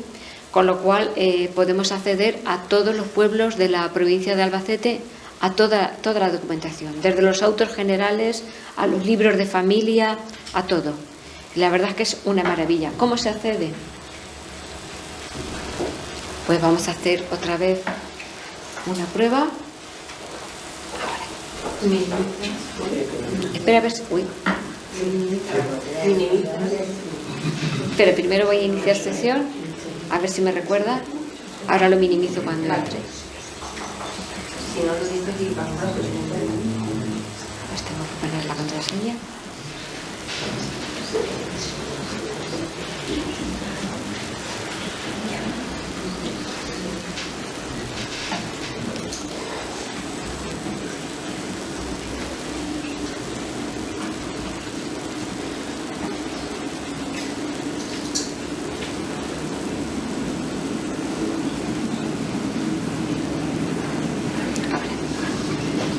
con lo cual podemos acceder a todos los pueblos de la provincia de Albacete, a toda la documentación, desde los autos generales a los libros de familia, a todo. La verdad es que es una maravilla. ¿Cómo se accede? Pues vamos a hacer otra vez una prueba. Espera a ver si... Uy. Pero primero voy a iniciar sesión, a ver si me recuerda. Ahora lo minimizo cuando entre. Si no lo dices, y vamos a Pues tengo que poner la contraseña.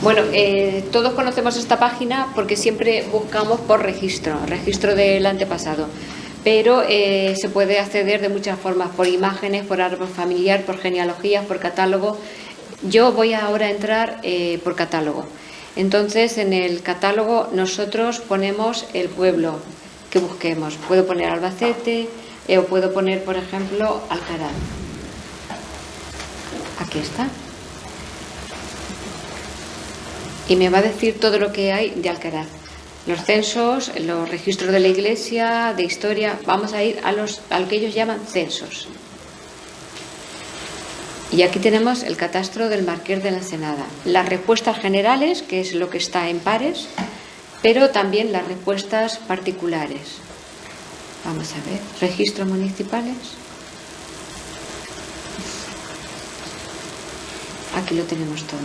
Bueno, todos conocemos esta página porque siempre buscamos por registro del antepasado, pero se puede acceder de muchas formas, por imágenes, por árbol familiar, por genealogías, por catálogo. Yo voy ahora a entrar por catálogo. Entonces, en el catálogo nosotros ponemos el pueblo que busquemos. Puedo poner Albacete o puedo poner, por ejemplo, Alcaraz. Aquí está. Y me va a decir todo lo que hay de Alcaraz. Los censos, los registros de la iglesia, de historia. Vamos a ir al que ellos llaman censos. Y aquí tenemos el catastro del Marqués de la Ensenada. Las respuestas generales, que es lo que está en pares, pero también las respuestas particulares. Vamos a ver. Registros municipales. Aquí lo tenemos todo.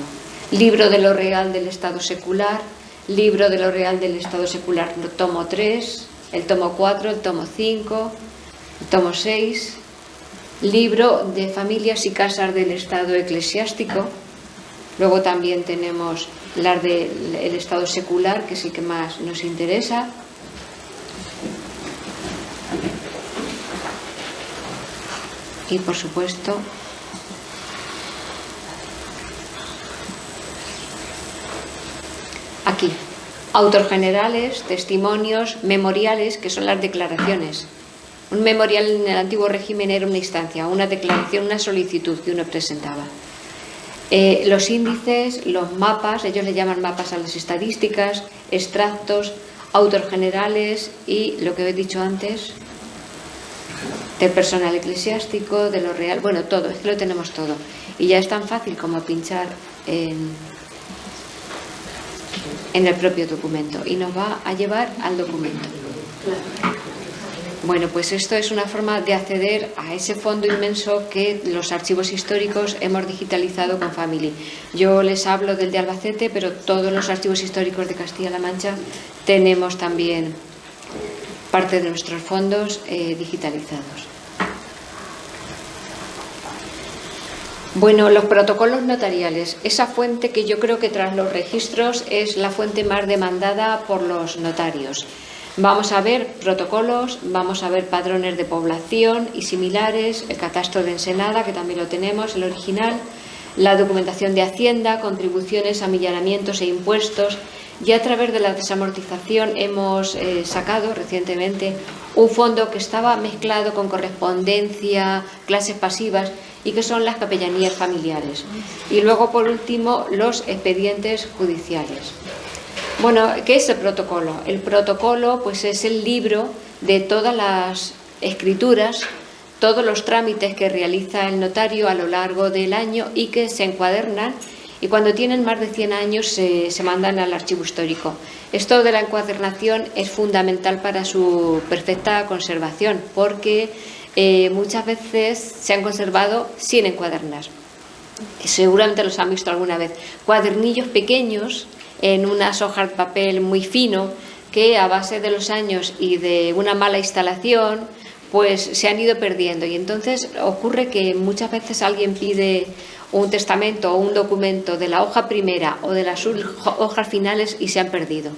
Libro de lo real del Estado secular, libro de lo real del Estado secular, tomo 3, el tomo 4, el tomo 5, el tomo 6, libro de familias y casas del Estado eclesiástico. Luego también tenemos las del Estado secular, que es el que más nos interesa. Y por supuesto, aquí, autos generales, testimonios, memoriales, que son las declaraciones. Un memorial en el antiguo régimen era una instancia, una declaración, una solicitud que uno presentaba. Los índices, los mapas, ellos le llaman mapas a las estadísticas, extractos, autos generales y lo que he dicho antes, del personal eclesiástico, de lo real, bueno, todo, es que lo tenemos todo. Y ya es tan fácil como pinchar en el propio documento y nos va a llevar al documento. Bueno, pues esto es una forma de acceder a ese fondo inmenso que los archivos históricos hemos digitalizado con Family. Yo les hablo del de Albacete, pero todos los archivos históricos de Castilla-La Mancha tenemos también parte de nuestros fondos digitalizados. Bueno, los protocolos notariales, esa fuente que yo creo que tras los registros es la fuente más demandada por los notarios. Vamos a ver protocolos, vamos a ver padrones de población y similares, el catastro de Ensenada, que también lo tenemos, el original, la documentación de Hacienda, contribuciones, amillanamientos e impuestos. Y a través de la desamortización hemos sacado recientemente un fondo que estaba mezclado con correspondencia, clases pasivas, y que son las capellanías familiares. Y luego, por último, los expedientes judiciales. Bueno, ¿qué es el protocolo? El protocolo, pues, es el libro de todas las escrituras, todos los trámites que realiza el notario a lo largo del año y que se encuadernan, y cuando tienen más de 100 años se mandan al archivo histórico. Esto de la encuadernación es fundamental para su perfecta conservación, porque muchas veces se han conservado sin encuadernar. Seguramente los han visto alguna vez. Cuadernillos pequeños en unas hojas de papel muy fino que a base de los años y de una mala instalación pues se han ido perdiendo, y entonces ocurre que muchas veces alguien pide un testamento o un documento de la hoja primera o de las hojas finales y se han perdido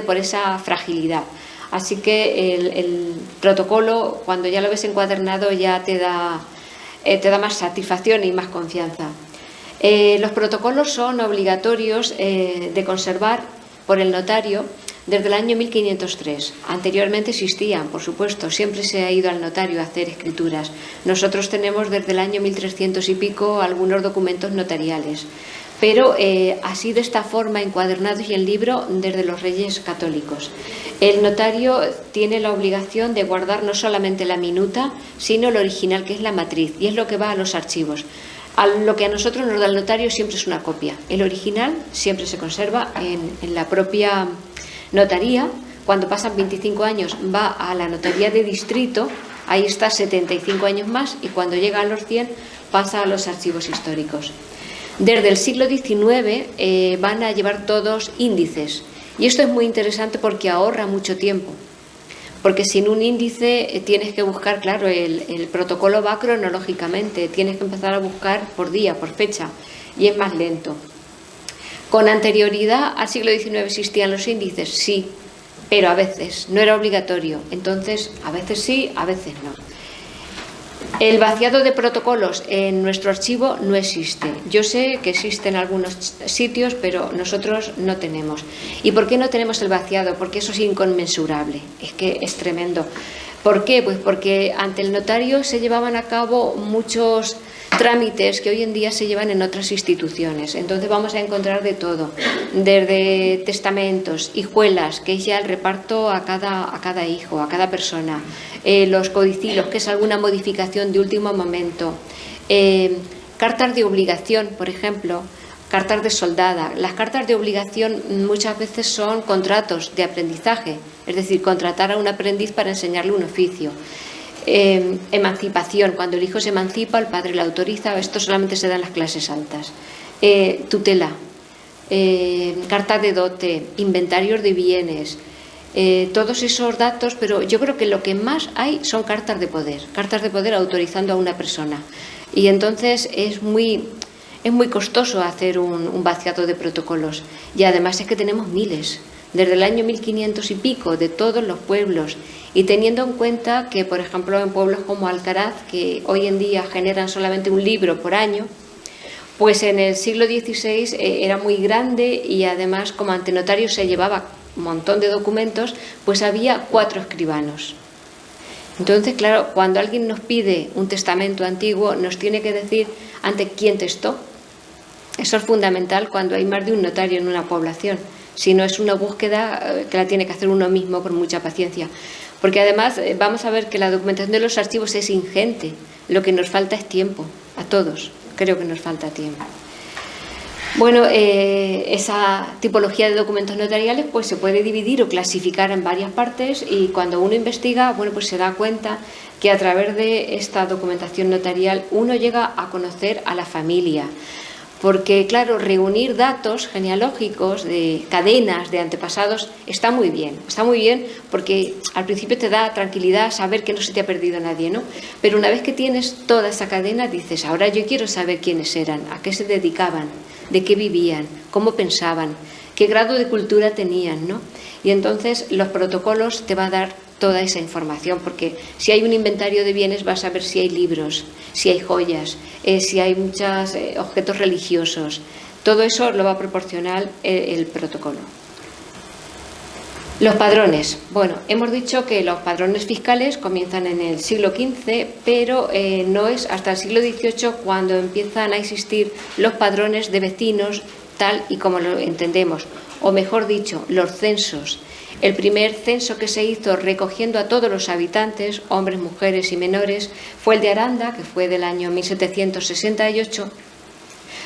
por esa fragilidad. Así que el protocolo, cuando ya lo ves encuadernado, ya te da más satisfacción y más confianza. Los protocolos son obligatorios de conservar por el notario desde el año 1503. Anteriormente existían, por supuesto, siempre se ha ido al notario a hacer escrituras. Nosotros tenemos desde el año 1300 y pico algunos documentos notariales, pero así de esta forma, encuadernados y en libro, desde los Reyes Católicos. El notario tiene la obligación de guardar no solamente la minuta, sino el original, que es la matriz, y es lo que va a los archivos. Lo que a nosotros nos da el notario siempre es una copia. El original siempre se conserva en la propia notaría. Cuando pasan 25 años va a la notaría de distrito, ahí está 75 años más, y cuando llega a los 100 pasa a los archivos históricos. Desde el siglo XIX van a llevar todos índices, y esto es muy interesante porque ahorra mucho tiempo, porque sin un índice tienes que buscar, claro, el protocolo va cronológicamente, tienes que empezar a buscar por día, por fecha, y es más lento. ¿Con anterioridad al siglo XIX existían los índices? Sí, pero a veces, no era obligatorio. Entonces, a veces sí, a veces no. El vaciado de protocolos en nuestro archivo no existe. Yo sé que existen algunos sitios, pero nosotros no tenemos. ¿Y por qué no tenemos el vaciado? Porque eso es inconmensurable, es que es tremendo. ¿Por qué? Pues porque ante el notario se llevaban a cabo muchos trámites que hoy en día se llevan en otras instituciones. Entonces vamos a encontrar de todo, desde testamentos, hijuelas, que es ya el reparto a cada hijo, a cada persona, los codicilos, que es alguna modificación de último momento, cartas de obligación, por ejemplo, cartas de soldada. Las cartas de obligación muchas veces son contratos de aprendizaje, es decir, contratar a un aprendiz para enseñarle un oficio. Emancipación, cuando el hijo se emancipa, el padre le autoriza, esto solamente se da en las clases altas. Tutela, carta de dote, inventarios de bienes, todos esos datos, pero yo creo que lo que más hay son cartas de poder autorizando a una persona. Y entonces es muy costoso hacer un vaciado de protocolos, y además es que tenemos miles, desde el año 1500 y pico, de todos los pueblos, y teniendo en cuenta que, por ejemplo, en pueblos como Alcaraz, que hoy en día generan solamente un libro por año, pues en el siglo XVI era muy grande, y además, como ante notario se llevaba un montón de documentos, pues había 4 escribanos. Entonces, claro, cuando alguien nos pide un testamento antiguo, nos tiene que decir ante quién testó. Eso es fundamental cuando hay más de un notario en una población. Si no, es una búsqueda que la tiene que hacer uno mismo con mucha paciencia. Porque además vamos a ver que la documentación de los archivos es ingente. Lo que nos falta es tiempo, a todos. Creo que nos falta tiempo. Bueno, esa tipología de documentos notariales pues se puede dividir o clasificar en varias partes, y cuando uno investiga, bueno, pues se da cuenta que a través de esta documentación notarial uno llega a conocer a la familia. Porque, claro, reunir datos genealógicos de cadenas de antepasados está muy bien porque al principio te da tranquilidad saber que no se te ha perdido nadie, ¿no? Pero una vez que tienes toda esa cadena, dices, ahora yo quiero saber quiénes eran, a qué se dedicaban, de qué vivían, cómo pensaban, qué grado de cultura tenían, ¿no? Y entonces los protocolos te va a dar toda esa información, porque si hay un inventario de bienes vas a ver si hay libros, si hay joyas, si hay muchos objetos religiosos. Todo eso lo va a proporcionar el protocolo. Los padrones. Bueno, hemos dicho que los padrones fiscales comienzan en el siglo XV, pero no es hasta el siglo XVIII cuando empiezan a existir los padrones de vecinos tal y como lo entendemos, o mejor dicho, los censos. El primer censo que se hizo recogiendo a todos los habitantes, hombres, mujeres y menores, fue el de Aranda, que fue del año 1768.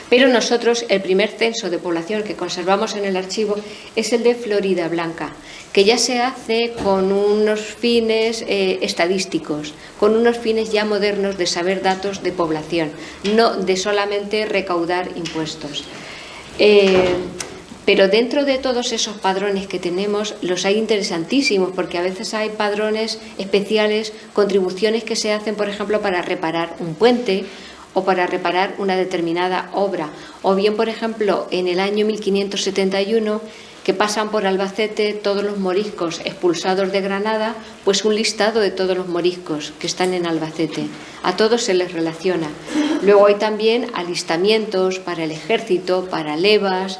Pero nosotros, el primer censo de población que conservamos en el archivo es el de Floridablanca, que ya se hace con unos fines estadísticos, con unos fines ya modernos de saber datos de población, no de solamente recaudar impuestos. Pero dentro de todos esos padrones que tenemos, los hay interesantísimos, porque a veces hay padrones especiales, contribuciones que se hacen, por ejemplo, para reparar un puente o para reparar una determinada obra. O bien, por ejemplo, en el año 1571, que pasan por Albacete todos los moriscos expulsados de Granada, pues un listado de todos los moriscos que están en Albacete. A todos se les relaciona. Luego hay también alistamientos para el ejército, para levas.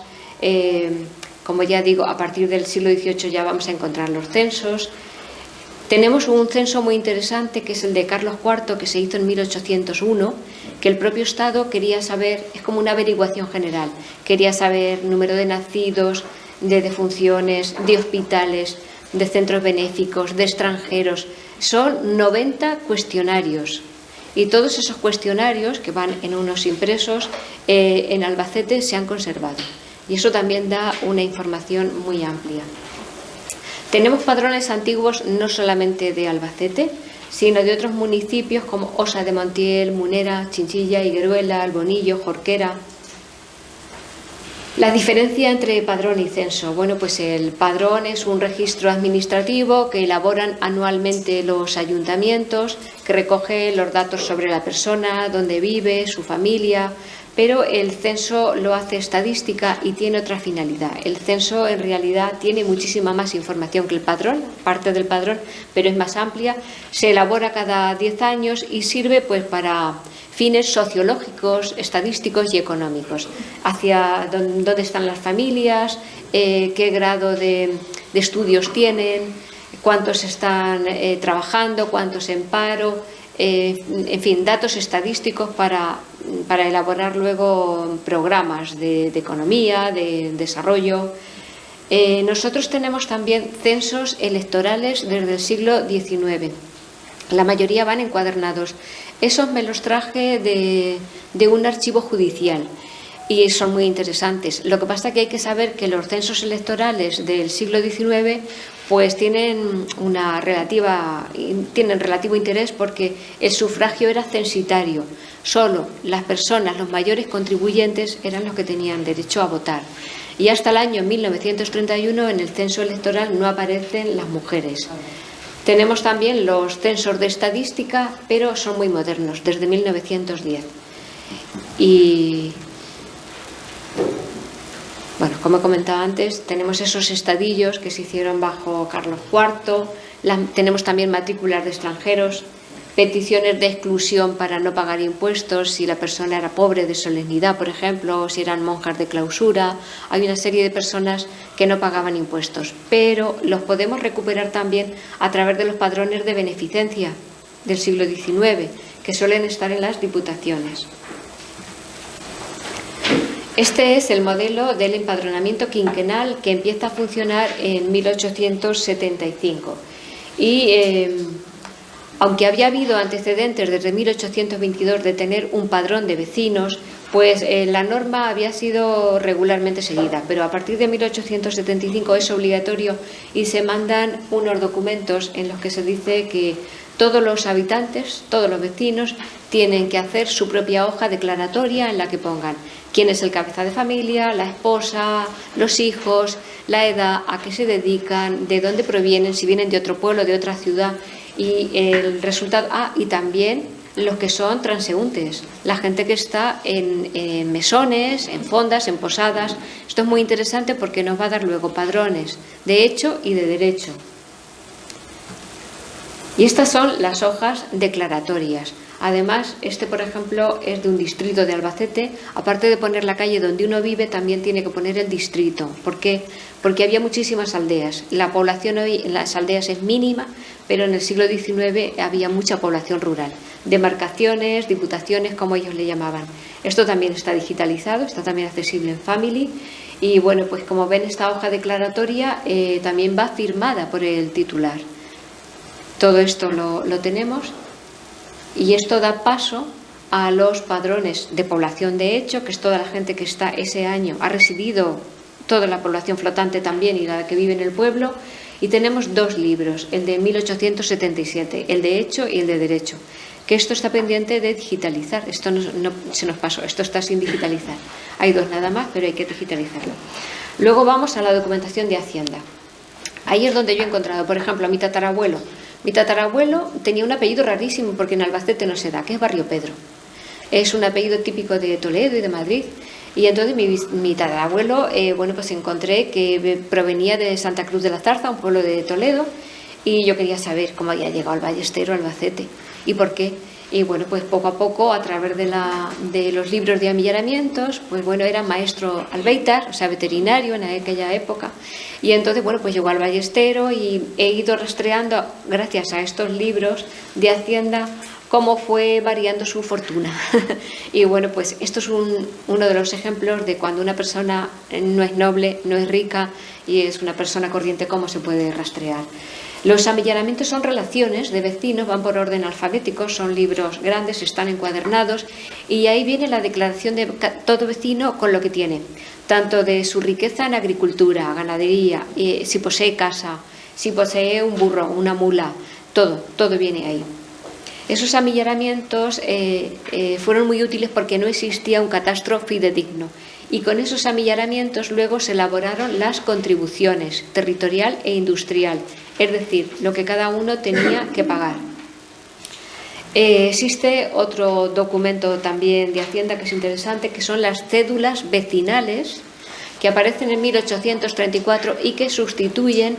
Como ya digo, a partir del siglo XVIII ya vamos a encontrar los censos. Tenemos un censo muy interesante que es el de Carlos IV, que se hizo en 1801, que el propio Estado quería saber, es como una averiguación general, quería saber número de nacidos, de defunciones, de hospitales, de centros benéficos, de extranjeros. Son 90 cuestionarios. Y todos esos cuestionarios que van en unos impresos en Albacete se han conservado. Y eso también da una información muy amplia. Tenemos padrones antiguos no solamente de Albacete, sino de otros municipios como Osa de Montiel, Munera, Chinchilla, Higueruela, Albonillo, Jorquera. La diferencia entre padrón y censo. Bueno, pues el padrón es un registro administrativo que elaboran anualmente los ayuntamientos, que recoge los datos sobre la persona, dónde vive, su familia, pero el censo lo hace estadística y tiene otra finalidad. El censo en realidad tiene muchísima más información que el padrón, parte del padrón, pero es más amplia. Se elabora cada 10 años y sirve pues para fines sociológicos, estadísticos y económicos. Hacia dónde están las familias, qué grado de estudios tienen, cuántos están trabajando, cuántos en paro, en fin, datos estadísticos para elaborar luego programas de economía, de desarrollo. Nosotros tenemos también censos electorales desde el siglo XIX. La mayoría van encuadernados. Esos me los traje de un archivo judicial y son muy interesantes. Lo que pasa es que hay que saber que los censos electorales del siglo XIX pues tienen relativo interés porque el sufragio era censitario. Solo las personas, los mayores contribuyentes, eran los que tenían derecho a votar. Y hasta el año 1931 en el censo electoral no aparecen las mujeres. Tenemos también los censos de estadística, pero son muy modernos, desde 1910. Y bueno, como he comentado antes, tenemos esos estadillos que se hicieron bajo Carlos IV, tenemos también matrículas de extranjeros, peticiones de exclusión para no pagar impuestos si la persona era pobre de solemnidad, por ejemplo, o si eran monjas de clausura. Hay una serie de personas que no pagaban impuestos, pero los podemos recuperar también a través de los padrones de beneficencia del siglo XIX, que suelen estar en las diputaciones. Este es el modelo del empadronamiento quinquenal que empieza a funcionar en 1875 y aunque había habido antecedentes desde 1822 de tener un padrón de vecinos, pues la norma había sido regularmente seguida, pero a partir de 1875 es obligatorio y se mandan unos documentos en los que se dice que todos los habitantes, todos los vecinos, tienen que hacer su propia hoja declaratoria en la que pongan quién es el cabeza de familia, la esposa, los hijos, la edad, a qué se dedican, de dónde provienen, si vienen de otro pueblo, de otra ciudad, y el resultado, y también los que son transeúntes, la gente que está en mesones, en fondas, en posadas. Esto es muy interesante porque nos va a dar luego padrones de hecho y de derecho. Y estas son las hojas declaratorias. Además, por ejemplo, es de un distrito de Albacete. Aparte de poner la calle donde uno vive, también tiene que poner el distrito. ¿Por qué? Porque había muchísimas aldeas. La población hoy en las aldeas es mínima, pero en el siglo XIX había mucha población rural. Demarcaciones, diputaciones, como ellos le llamaban. Esto también está digitalizado, está también accesible en Family. Y bueno, pues como ven, esta hoja declaratoria también va firmada por el titular. Todo esto lo tenemos. Y esto da paso a los padrones de población de hecho, que es toda la gente que está ese año, ha residido, toda la población flotante también y la que vive en el pueblo, Y tenemos dos libros, el de 1877, el de Hecho y el de Derecho, que esto está pendiente de digitalizar. Esto no se nos pasó, esto está sin digitalizar. Hay dos nada más, pero hay que digitalizarlo. Luego vamos a la documentación de Hacienda. Ahí es donde yo he encontrado, por ejemplo, a mi tatarabuelo. Mi tatarabuelo tenía un apellido rarísimo porque en Albacete no se da, que es Barrio Pedro. Es un apellido típico de Toledo y de Madrid. Y entonces mi tatarabuelo, bueno, pues encontré que provenía de Santa Cruz de la Zarza, un pueblo de Toledo, y yo quería saber cómo había llegado al Ballestero, Albacete, y por qué. Y bueno, pues poco a poco, a través de los libros de amillaramientos, pues bueno, era maestro albeitar, o sea, veterinario en aquella época. Y entonces, bueno, pues llegó al Ballestero y he ido rastreando, gracias a estos libros de Hacienda, cómo fue variando su fortuna. Y bueno, pues esto es uno de los ejemplos de cuando una persona no es noble, no es rica y es una persona corriente, cómo se puede rastrear. Los amillaramientos son relaciones de vecinos, van por orden alfabético, son libros grandes, están encuadernados y ahí viene la declaración de todo vecino con lo que tiene, tanto de su riqueza en agricultura, ganadería, si posee casa, si posee un burro, una mula, todo viene ahí. Esos amillaramientos fueron muy útiles porque no existía un catastro fidedigno y con esos amillaramientos luego se elaboraron las contribuciones territorial e industrial, es decir, lo que cada uno tenía que pagar. Existe otro documento también de Hacienda que es interesante, que son las cédulas vecinales, que aparecen en 1834 y que sustituyen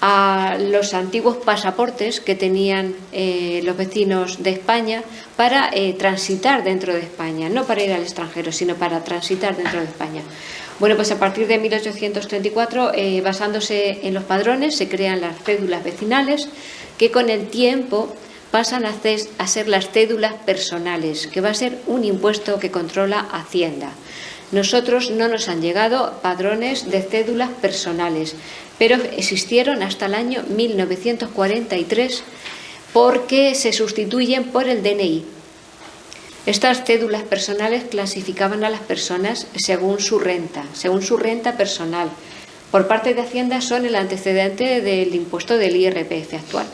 a los antiguos pasaportes que tenían los vecinos de España para transitar dentro de España, no para ir al extranjero, sino para transitar dentro de España. Bueno, pues a partir de 1834, basándose en los padrones, se crean las cédulas vecinales, que con el tiempo pasan a ser las cédulas personales, que va a ser un impuesto que controla Hacienda. Nosotros no nos han llegado padrones de cédulas personales, pero existieron hasta el año 1943 porque se sustituyen por el DNI. Estas cédulas personales clasificaban a las personas según su renta personal. Por parte de Hacienda son el antecedente del impuesto del IRPF actual.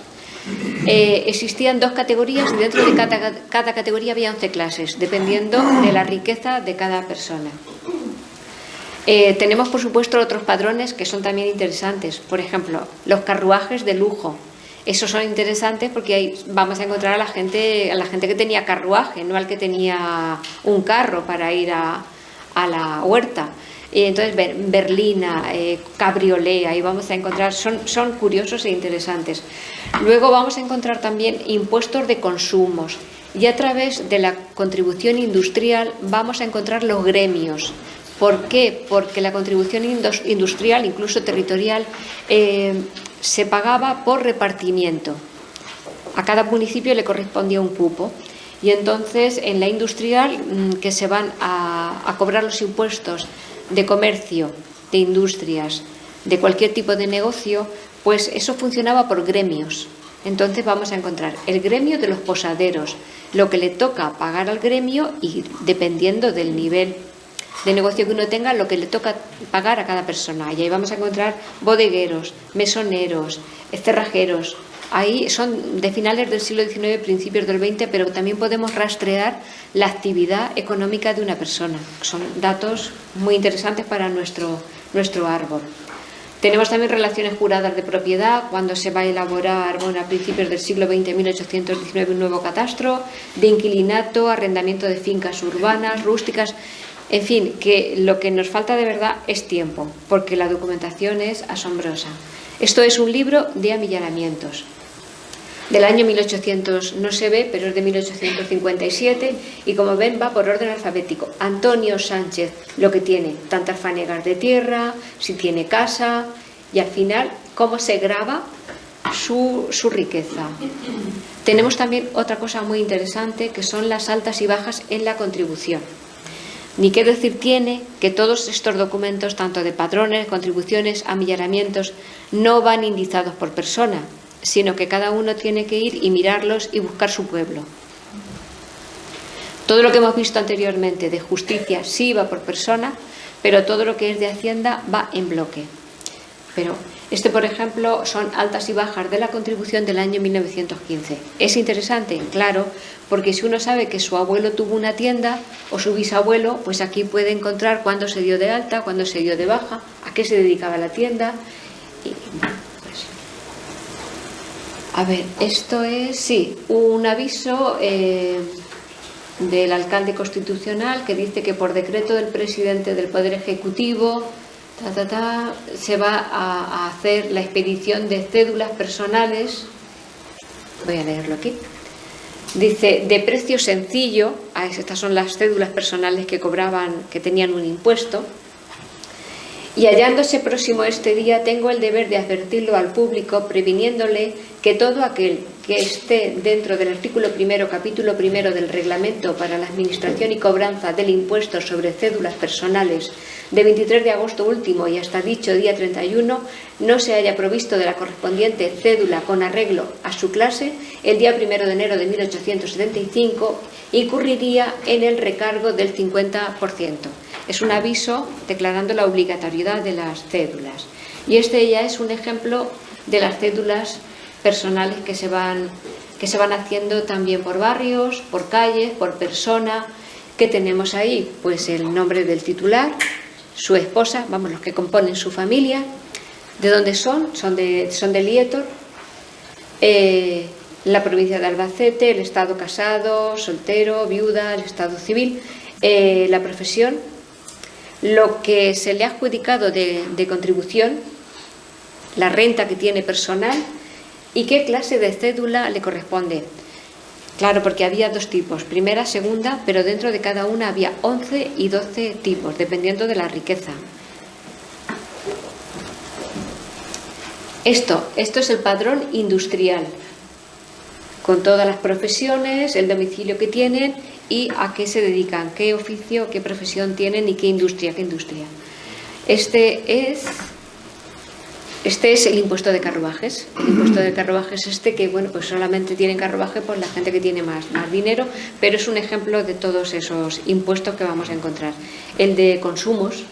Existían dos categorías y dentro de cada categoría había 11 clases, dependiendo de la riqueza de cada persona. Tenemos, por supuesto, otros padrones que son también interesantes. Por ejemplo, los carruajes de lujo. Esos son interesantes porque ahí vamos a encontrar a la gente que tenía carruaje, no al que tenía un carro para ir a la huerta. Y entonces, berlina, cabriolé, ahí vamos a encontrar, son curiosos e interesantes. Luego vamos a encontrar también impuestos de consumos y a través de la contribución industrial vamos a encontrar los gremios. ¿Por qué? Porque la contribución industrial, incluso territorial, se pagaba por repartimiento. A cada municipio le correspondía un cupo. Y entonces en la industrial, que se van a cobrar los impuestos de comercio, de industrias, de cualquier tipo de negocio, pues eso funcionaba por gremios. Entonces vamos a encontrar el gremio de los posaderos, lo que le toca pagar al gremio y dependiendo del nivel de negocio que uno tenga, lo que le toca pagar a cada persona. Y ahí vamos a encontrar bodegueros, mesoneros, cerrajeros. Ahí son de finales del siglo XIX, principios del XX, pero también podemos rastrear la actividad económica de una persona. Son datos muy interesantes para nuestro árbol. Tenemos también relaciones juradas de propiedad, cuando se va a elaborar, bueno, a principios del siglo XX, 1819, un nuevo catastro, de inquilinato, arrendamiento de fincas urbanas, rústicas. En fin, que lo que nos falta de verdad es tiempo, porque la documentación es asombrosa. Esto es un libro de amillaramientos. Del año 1800 no se ve, pero es de 1857 y como ven va por orden alfabético. Antonio Sánchez, lo que tiene, tantas fanegas de tierra, si tiene casa y al final cómo se graba su riqueza. Tenemos también otra cosa muy interesante que son las altas y bajas en la contribución. Ni qué decir tiene que todos estos documentos, tanto de padrones, contribuciones, amillaramientos, no van indizados por persona, sino que cada uno tiene que ir y mirarlos y buscar su pueblo. Todo lo que hemos visto anteriormente de justicia sí va por persona, pero todo lo que es de Hacienda va en bloque. Pero Este, por ejemplo, son altas y bajas de la contribución del año 1915. Es interesante, claro, porque si uno sabe que su abuelo tuvo una tienda o su bisabuelo, pues aquí puede encontrar cuándo se dio de alta, cuándo se dio de baja, a qué se dedicaba la tienda. Y, pues, a ver, esto es, sí, un aviso del alcalde constitucional que dice que por decreto del presidente del Poder Ejecutivo se va a hacer la expedición de cédulas personales. Voy a leerlo aquí. Dice, de precio sencillo, estas son las cédulas personales que cobraban, que tenían un impuesto. Y hallándose próximo este día, tengo el deber de advertirlo al público, previniéndole que todo aquel que esté dentro del artículo 1, capítulo 1 del Reglamento para la Administración y Cobranza del Impuesto sobre Cédulas Personales de 23 de agosto último y hasta dicho día 31, no se haya provisto de la correspondiente cédula con arreglo a su clase el día 1 de enero de 1875, incurriría en el recargo del 50%. Es un aviso declarando la obligatoriedad de las cédulas. Y este ya es un ejemplo de las cédulas personales que se van haciendo también por barrios, por calles, por persona. ¿Qué tenemos ahí? Pues el nombre del titular, su esposa, vamos, los que componen su familia, de dónde son de Lietor, la provincia de Albacete, el estado casado, soltero, viuda, el estado civil, la profesión, lo que se le ha adjudicado de contribución, la renta que tiene personal y qué clase de cédula le corresponde. Claro, porque había dos tipos, primera, segunda, pero dentro de cada una había 11 y 12 tipos, dependiendo de la riqueza. Esto es el padrón industrial, con todas las profesiones, el domicilio que tienen y a qué se dedican, qué oficio, qué profesión tienen y qué industria. Este es el impuesto de carruajes. El impuesto de carruajes que, bueno, pues solamente tienen carruaje por la gente que tiene más dinero, pero es un ejemplo de todos esos impuestos que vamos a encontrar. El de consumos,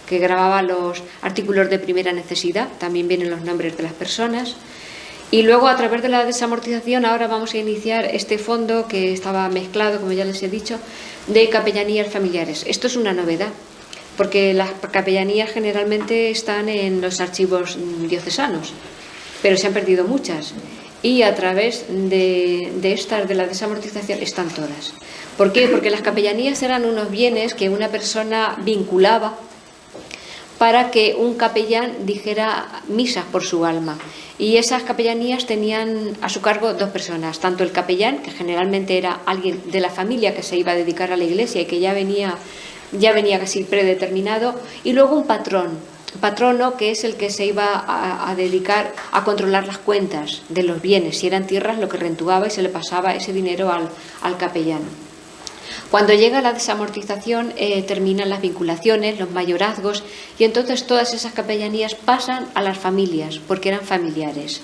que grababa los artículos de primera necesidad, también vienen los nombres de las personas. Y luego, a través de la desamortización, ahora vamos a iniciar este fondo que estaba mezclado, como ya les he dicho, de capellanías familiares. Esto es una novedad, porque las capellanías generalmente están en los archivos diocesanos, pero se han perdido muchas. Y a través de la desamortización están todas. ¿Por qué? Porque las capellanías eran unos bienes que una persona vinculaba para que un capellán dijera misas por su alma. Y esas capellanías tenían a su cargo dos personas, tanto el capellán, que generalmente era alguien de la familia que se iba a dedicar a la iglesia y que ya venía casi predeterminado, y luego un patrono, que es el que se iba a dedicar a controlar las cuentas de los bienes, si eran tierras, lo que rentuaba, y se le pasaba ese dinero al capellán. Cuando llega la desamortización, terminan las vinculaciones, los mayorazgos, y entonces todas esas capellanías pasan a las familias, porque eran familiares.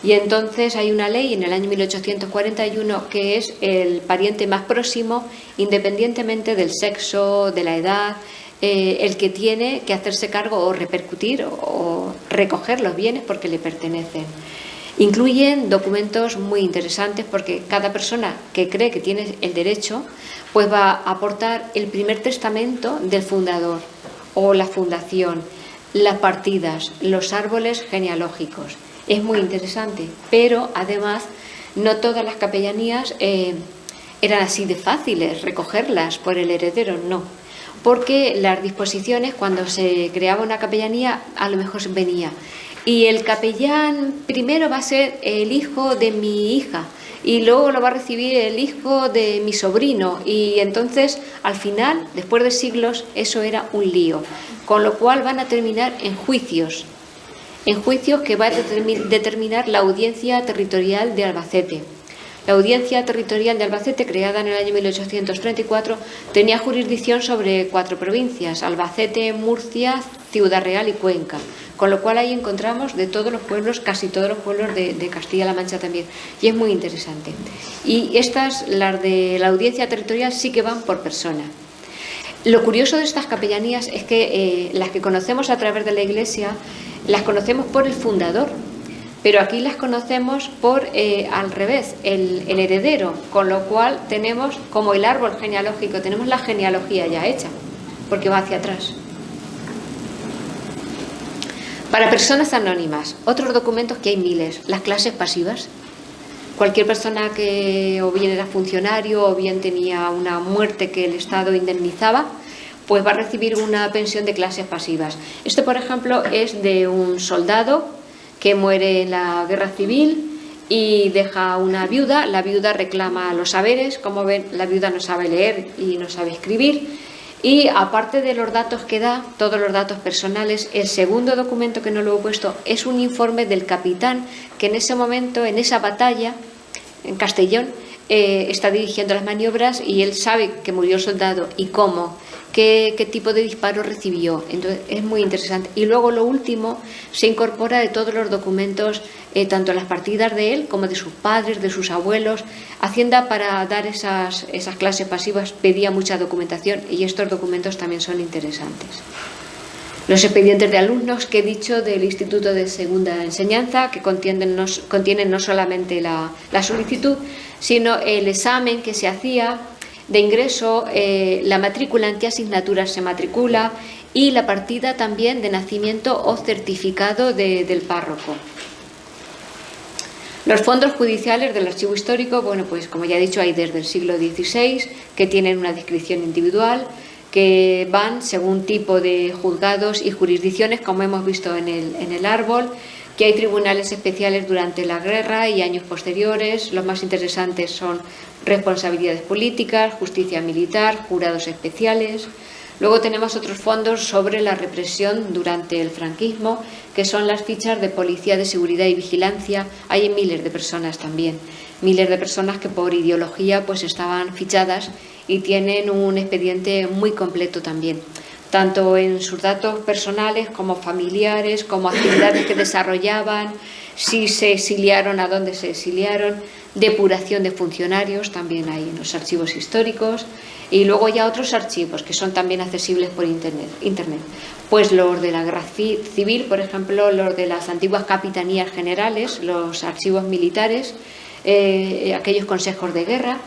Y entonces hay una ley en el año 1841 que es el pariente más próximo, independientemente del sexo, de la edad, el que tiene que hacerse cargo o repercutir o recoger los bienes porque le pertenecen. Incluyen documentos muy interesantes porque cada persona que cree que tiene el derecho pues va a aportar el primer testamento del fundador o la fundación, las partidas, los árboles genealógicos. Es muy interesante, pero además no todas las capellanías eran así de fáciles recogerlas por el heredero, no. Porque las disposiciones, cuando se creaba una capellanía, a lo mejor venía: y el capellán primero va a ser el hijo de mi hija y luego lo va a recibir el hijo de mi sobrino, y entonces al final, después de siglos, eso era un lío, con lo cual van a terminar en juicios que va a determinar la Audiencia Territorial de Albacete. La Audiencia Territorial de Albacete, creada en el año 1834, tenía jurisdicción sobre 4 provincias: Albacete, Murcia, Ciudad Real y Cuenca. Con lo cual ahí encontramos de todos los pueblos, casi todos los pueblos de Castilla-La Mancha también. Y es muy interesante. Y estas, las de la Audiencia Territorial, sí que van por persona. Lo curioso de estas capellanías es que las que conocemos a través de la Iglesia las conocemos por el fundador, pero aquí las conocemos por al revés, el heredero, con lo cual tenemos como el árbol genealógico, tenemos la genealogía ya hecha, porque va hacia atrás. Para personas anónimas, otros documentos que hay miles, las clases pasivas. Cualquier persona que o bien era funcionario o bien tenía una muerte que el Estado indemnizaba, pues va a recibir una pensión de clases pasivas. Esto, por ejemplo, es de un soldado que muere en la guerra civil y deja una viuda. La viuda reclama los saberes. Como ven, la viuda no sabe leer y no sabe escribir. Y aparte de los datos que da, todos los datos personales, el segundo documento que no lo he puesto es un informe del capitán que en ese momento, en esa batalla, en Castellón, está dirigiendo las maniobras y él sabe que murió el soldado y cómo, qué tipo de disparo recibió. Entonces es muy interesante. Y luego lo último se incorpora de todos los documentos, tanto las partidas de él como de sus padres, de sus abuelos. Hacienda, para dar esas clases pasivas, pedía mucha documentación y estos documentos también son interesantes. Los expedientes de alumnos que he dicho del Instituto de Segunda Enseñanza, que contienen no solamente la solicitud, sino el examen que se hacía de ingreso, la matrícula en qué asignaturas se matricula y la partida también de nacimiento o certificado del párroco. Los fondos judiciales del archivo histórico, bueno, pues como ya he dicho, hay desde el siglo XVI, que tienen una descripción individual, que van según tipo de juzgados y jurisdicciones, como hemos visto en el árbol, que hay tribunales especiales durante la guerra y años posteriores. Los más interesantes son responsabilidades políticas, justicia militar, jurados especiales. Luego tenemos otros fondos sobre la represión durante el franquismo, que son las fichas de policía de seguridad y vigilancia. Hay miles de personas también, miles de personas que por ideología pues estaban fichadas y tienen un expediente muy completo también, tanto en sus datos personales como familiares, como actividades que desarrollaban, si se exiliaron, a dónde se exiliaron, depuración de funcionarios, también hay en los archivos históricos, y luego ya otros archivos que son también accesibles por internet. Pues los de la guerra civil, por ejemplo, los de las antiguas capitanías generales, los archivos militares, aquellos consejos de guerra,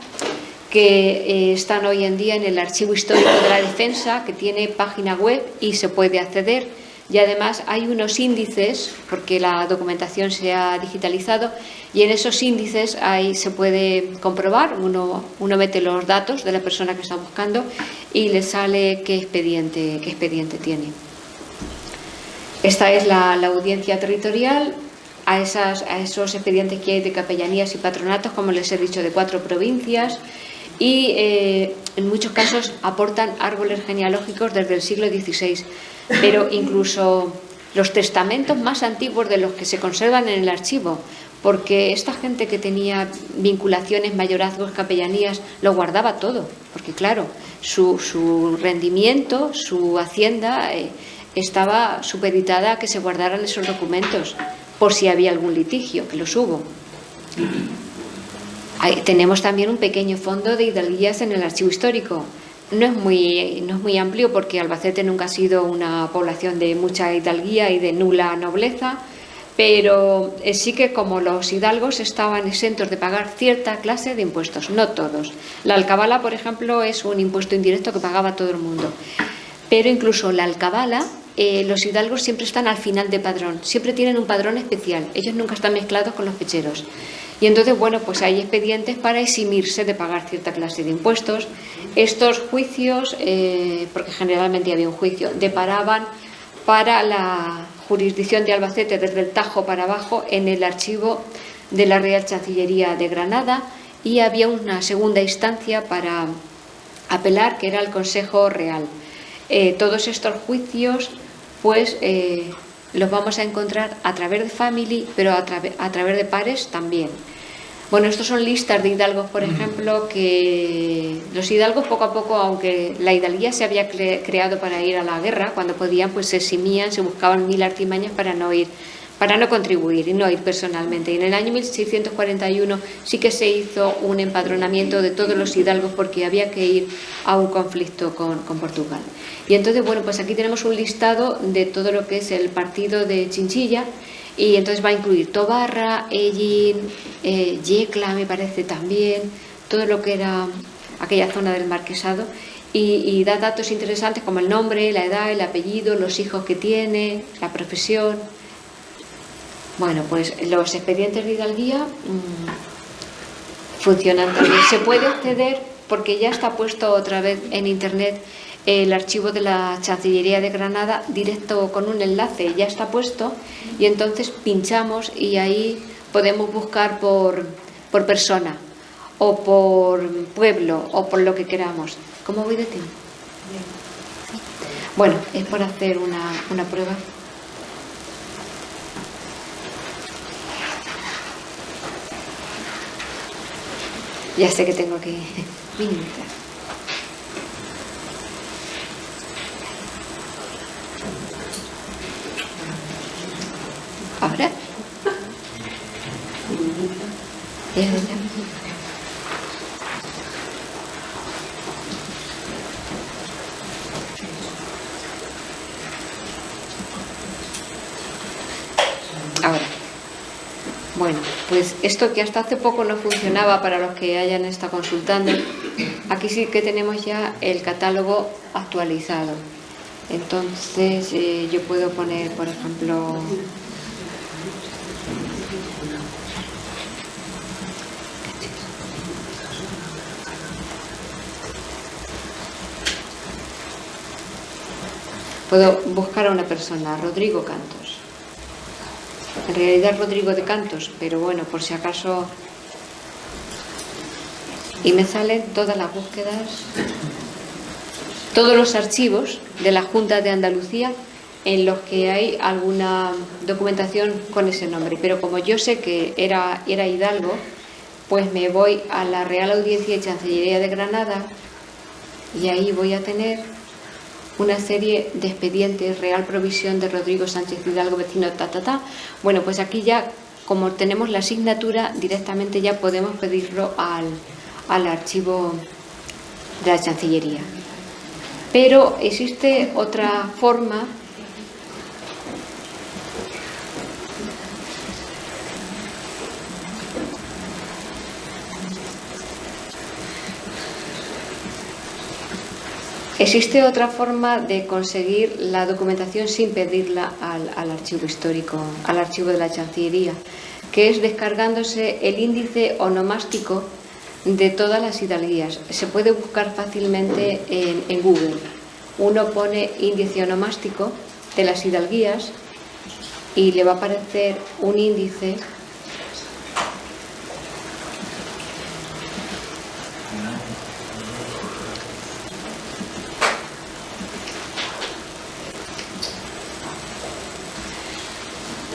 que están hoy en día en el Archivo Histórico de la Defensa, que tiene página web y se puede acceder. Y además hay unos índices, porque la documentación se ha digitalizado, y en esos índices ahí se puede comprobar, uno mete los datos de la persona que está buscando y le sale qué expediente tiene. Esta es la audiencia territorial. A esos expedientes que hay de capellanías y patronatos, como les he dicho, de 4 provincias, y en muchos casos aportan árboles genealógicos desde el siglo XVI, pero incluso los testamentos más antiguos de los que se conservan en el archivo, porque esta gente que tenía vinculaciones, mayorazgos, capellanías, lo guardaba todo, porque claro, su rendimiento, su hacienda estaba supeditada a que se guardaran esos documentos, por si había algún litigio, que los hubo. Tenemos también un pequeño fondo de hidalguías en el archivo histórico. No es muy amplio, porque Albacete nunca ha sido una población de mucha hidalguía y de nula nobleza, pero sí que como los hidalgos estaban exentos de pagar cierta clase de impuestos, no todos. La alcabala, por ejemplo, es un impuesto indirecto que pagaba todo el mundo, pero incluso la alcabala, los hidalgos siempre están al final de padrón, siempre tienen un padrón especial, ellos nunca están mezclados con los pecheros. Y entonces, bueno, pues hay expedientes para eximirse de pagar cierta clase de impuestos. Estos juicios, porque generalmente había un juicio, deparaban para la jurisdicción de Albacete desde el Tajo para abajo en el archivo de la Real Chancillería de Granada, y había una segunda instancia para apelar, que era el Consejo Real. Todos estos juicios, pues, los vamos a encontrar a través de Family, pero a través de pares también. Bueno, estos son listas de hidalgos, por ejemplo, que los hidalgos poco a poco, aunque la hidalguía se había creado para ir a la guerra, cuando podían, pues se eximían, se buscaban 1000 artimañas para no ir. para no contribuir y no ir personalmente. Y en el año 1641 sí que se hizo un empadronamiento de todos los hidalgos porque había que ir a un conflicto con Portugal. Y entonces, bueno, pues aquí tenemos un listado de todo lo que es el partido de Chinchilla, y entonces va a incluir Tobarra, Ellín, Yecla, me parece también, todo lo que era aquella zona del marquesado, y da datos interesantes como el nombre, la edad, el apellido, los hijos que tiene, la profesión. Bueno, pues los expedientes de hidalguía funcionan también. Se puede acceder porque ya está puesto otra vez en internet el archivo de la Chancillería de Granada, directo con un enlace, ya está puesto, y entonces pinchamos y ahí podemos buscar por persona o por pueblo o por lo que queramos. ¿Cómo voy de tiempo? Bueno, es por hacer una prueba. Ya sé que tengo que minimizar. ¿Ahora? Ya. Ahora. Bueno, pues esto que hasta hace poco no funcionaba para los que hayan estado consultando, aquí sí que tenemos ya el catálogo actualizado. Entonces yo puedo poner, por ejemplo, puedo buscar a una persona, Rodrigo Cantos. En realidad Rodrigo de Cantos, pero bueno, por si acaso. Y me salen todas las búsquedas, todos los archivos de la Junta de Andalucía en los que hay alguna documentación con ese nombre. Pero como yo sé que era hidalgo, pues me voy a la Real Audiencia y Chancillería de Granada y ahí voy a tener una serie de expedientes, Real Provisión de Rodrigo Sánchez Hidalgo, vecino Bueno, pues aquí ya, como tenemos la asignatura, directamente ya podemos pedirlo al archivo de la Chancillería. Pero existe otra forma de conseguir la documentación sin pedirla al archivo histórico, al archivo de la Chancillería, que es descargándose el índice onomástico de todas las hidalguías. Se puede buscar fácilmente en Google. Uno pone índice onomástico de las hidalguías y le va a aparecer un índice .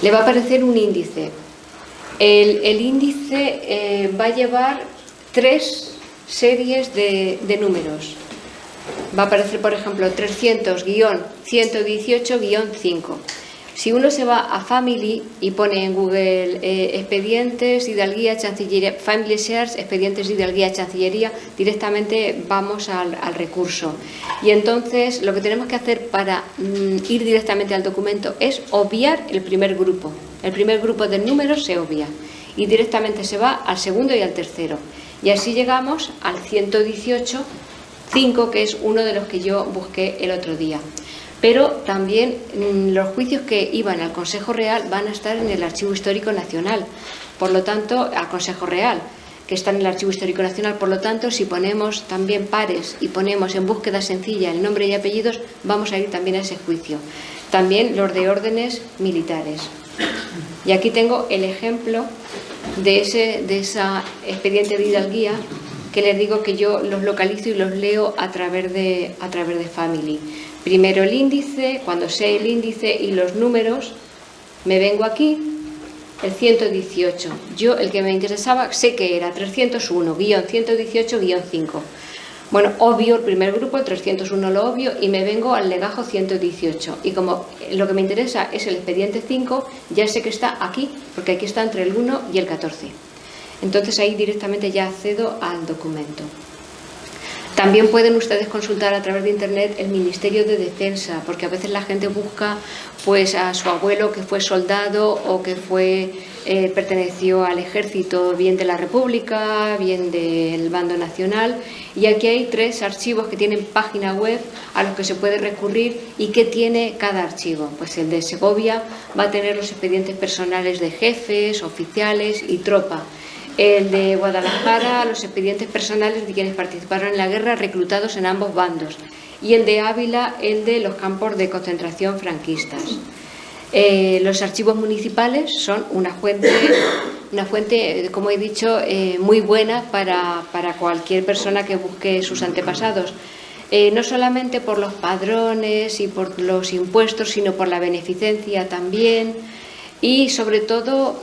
Le va a aparecer un índice. El índice va a llevar 3 series de números. Va a aparecer, por ejemplo, 300-118-5. Si uno se va a Family y pone en Google expedientes, hidalguía, Chancillería, Family Shares, expedientes de hidalguía, Chancillería, directamente vamos al recurso. Y entonces lo que tenemos que hacer para ir directamente al documento es obviar el primer grupo. El primer grupo de números se obvia y directamente se va al segundo y al tercero. Y así llegamos al 118-5, que es uno de los que yo busqué el otro día. Pero también los juicios que iban al Consejo Real van a estar en el Archivo Histórico Nacional, por lo tanto, al Consejo Real, que está en el Archivo Histórico Nacional. Por lo tanto, si ponemos también pares y ponemos en búsqueda sencilla el nombre y apellidos, vamos a ir también a ese juicio. También los de órdenes militares. Y aquí tengo el ejemplo de esa expediente de hidalguía, que les digo que yo los localizo y los leo a través de Family. Primero el índice, cuando sé el índice y los números, me vengo aquí, el 118. Yo, el que me interesaba, sé que era 301-118-5. Bueno, obvio el primer grupo, el 301 lo obvio, y me vengo al legajo 118. Y como lo que me interesa es el expediente 5, ya sé que está aquí, porque aquí está entre el 1 y el 14. Entonces ahí directamente ya accedo al documento. También pueden ustedes consultar a través de internet el Ministerio de Defensa, porque a veces la gente busca pues a su abuelo que fue soldado o que perteneció al ejército, bien de la República, bien del bando nacional, y aquí hay 3 archivos que tienen página web a los que se puede recurrir. ¿Y qué tiene cada archivo? Pues el de Segovia va a tener los expedientes personales de jefes, oficiales y tropa. El de Guadalajara, los expedientes personales de quienes participaron en la guerra reclutados en ambos bandos. Y el de Ávila, el de los campos de concentración franquistas. Los archivos municipales son una fuente, como he dicho, muy buena para cualquier persona que busque sus antepasados. No solamente por los padrones y por los impuestos, sino por la beneficencia también. Y sobre todo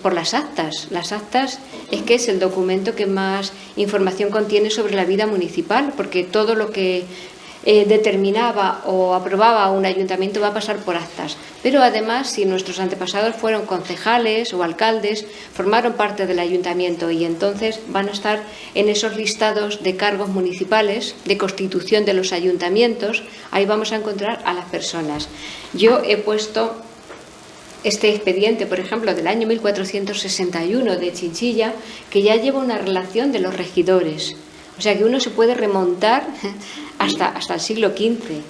por las actas. Las actas es que es el documento que más información contiene sobre la vida municipal, porque todo lo que determinaba o aprobaba un ayuntamiento va a pasar por actas. Pero además, si nuestros antepasados fueron concejales o alcaldes, formaron parte del ayuntamiento y entonces van a estar en esos listados de cargos municipales, de constitución de los ayuntamientos. Ahí vamos a encontrar a las personas. Yo he puesto este expediente, por ejemplo, del año 1461 de Chinchilla, que ya lleva una relación de los regidores. O sea que uno se puede remontar hasta el siglo XV.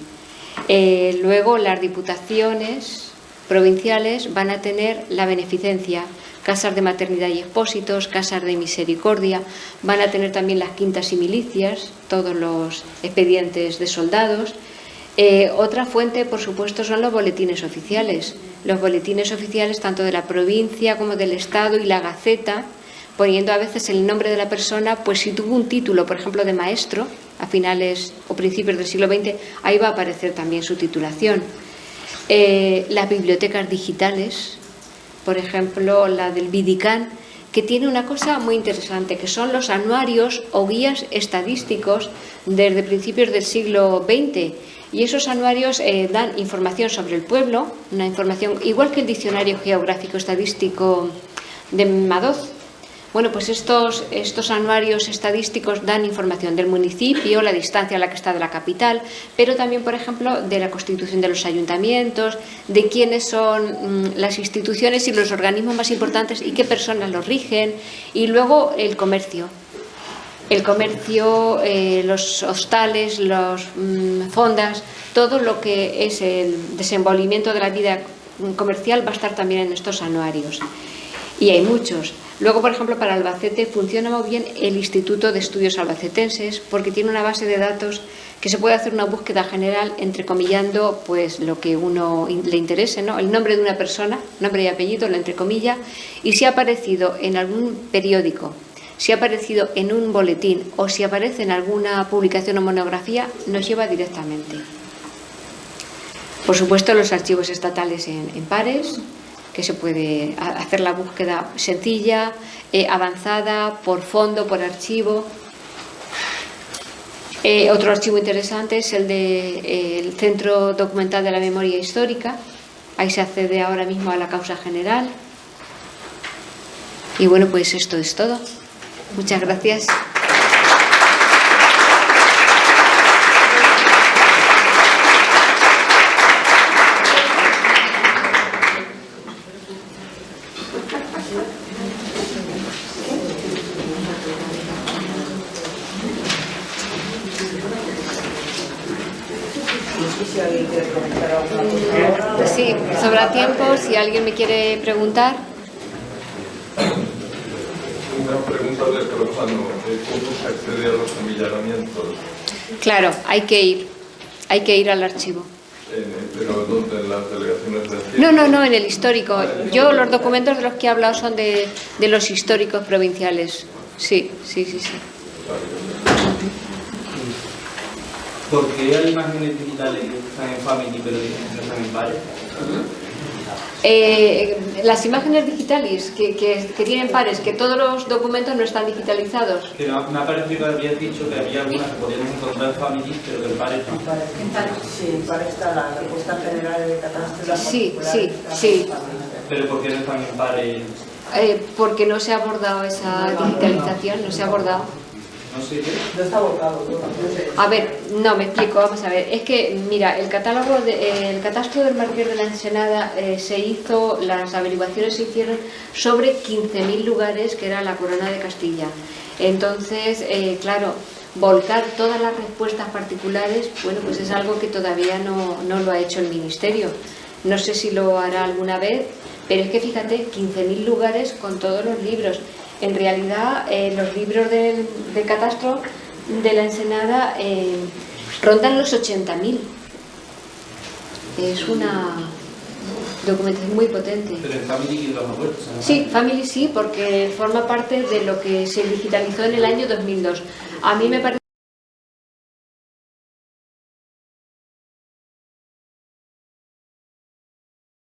Luego las diputaciones provinciales van a tener la beneficencia, casas de maternidad y expósitos, casas de misericordia, van a tener también las quintas y milicias, todos los expedientes de soldados. Otra fuente, por supuesto, son los boletines oficiales. Los boletines oficiales tanto de la provincia como del Estado y la Gaceta, poniendo a veces el nombre de la persona, pues si tuvo un título, por ejemplo, de maestro, a finales o principios del siglo XX, ahí va a aparecer también su titulación. Las bibliotecas digitales, por ejemplo, la del Vidicán, que tiene una cosa muy interesante, que son los anuarios o guías estadísticos desde principios del siglo XX. Y esos anuarios dan información sobre el pueblo, una información igual que el diccionario geográfico estadístico de Madoz. Bueno, pues estos anuarios estadísticos dan información del municipio, la distancia a la que está de la capital, pero también, por ejemplo, de la constitución de los ayuntamientos, de quiénes son las instituciones y los organismos más importantes y qué personas los rigen, y luego el comercio. El comercio, los hostales, los fondas, todo lo que es el desenvolvimiento de la vida comercial va a estar también en estos anuarios. Y hay muchos. Luego, por ejemplo, para Albacete funciona muy bien el Instituto de Estudios Albacetenses porque tiene una base de datos que se puede hacer una búsqueda general entrecomillando pues lo que uno le interese, ¿no? El nombre de una persona, nombre y apellido, lo entrecomilla, y si ha aparecido en algún periódico, si ha aparecido en un boletín o si aparece en alguna publicación o monografía, nos lleva directamente. Por supuesto, los archivos estatales en pares, que se puede hacer la búsqueda sencilla, avanzada, por fondo, por archivo. Otro archivo interesante es el del Centro Documental de la Memoria Histórica. Ahí se accede ahora mismo a la causa general. Y bueno, pues esto es todo. Muchas gracias. Sí, sobra tiempo. Si alguien me quiere preguntar. Una pregunta de profano. ¿Cómo se accede a los amillanamientos? Claro, hay que ir al archivo. ¿Pero dónde? ¿En las delegaciones de Hacienda? No, en el histórico. Yo los documentos de los que he hablado son de los históricos provinciales. Sí. ¿Por qué hay imágenes digitales que están en Family pero no están en Pares? Las imágenes digitales que tienen pares, que todos los documentos no están digitalizados. Que me ha parecido que habías dicho que había algunas que podíamos encontrar familias, pero que el pares no. Sí, para esta la respuesta general de catástrofe. Sí. Pero ¿por qué no están en pares? Porque no se ha abordado esa digitalización, no se ha abordado. No sé qué. No está abordado. A ver, no, me explico, vamos a ver. Es que, mira, el catastro del Marqués de la Ensenada se hizo, las averiguaciones se hicieron sobre 15.000 lugares, que era la corona de Castilla. Entonces, claro, volcar todas las respuestas particulares, bueno, pues es algo que todavía no lo ha hecho el Ministerio. No sé si lo hará alguna vez, pero es que fíjate, 15.000 lugares con todos los libros. En realidad, los libros de catastro de la Ensenada rondan los 80.000. Es una documentación muy potente. Pero en Family los ha puesto. Sí, Family sí, porque forma parte de lo que se digitalizó en el año 2002. A mí me parece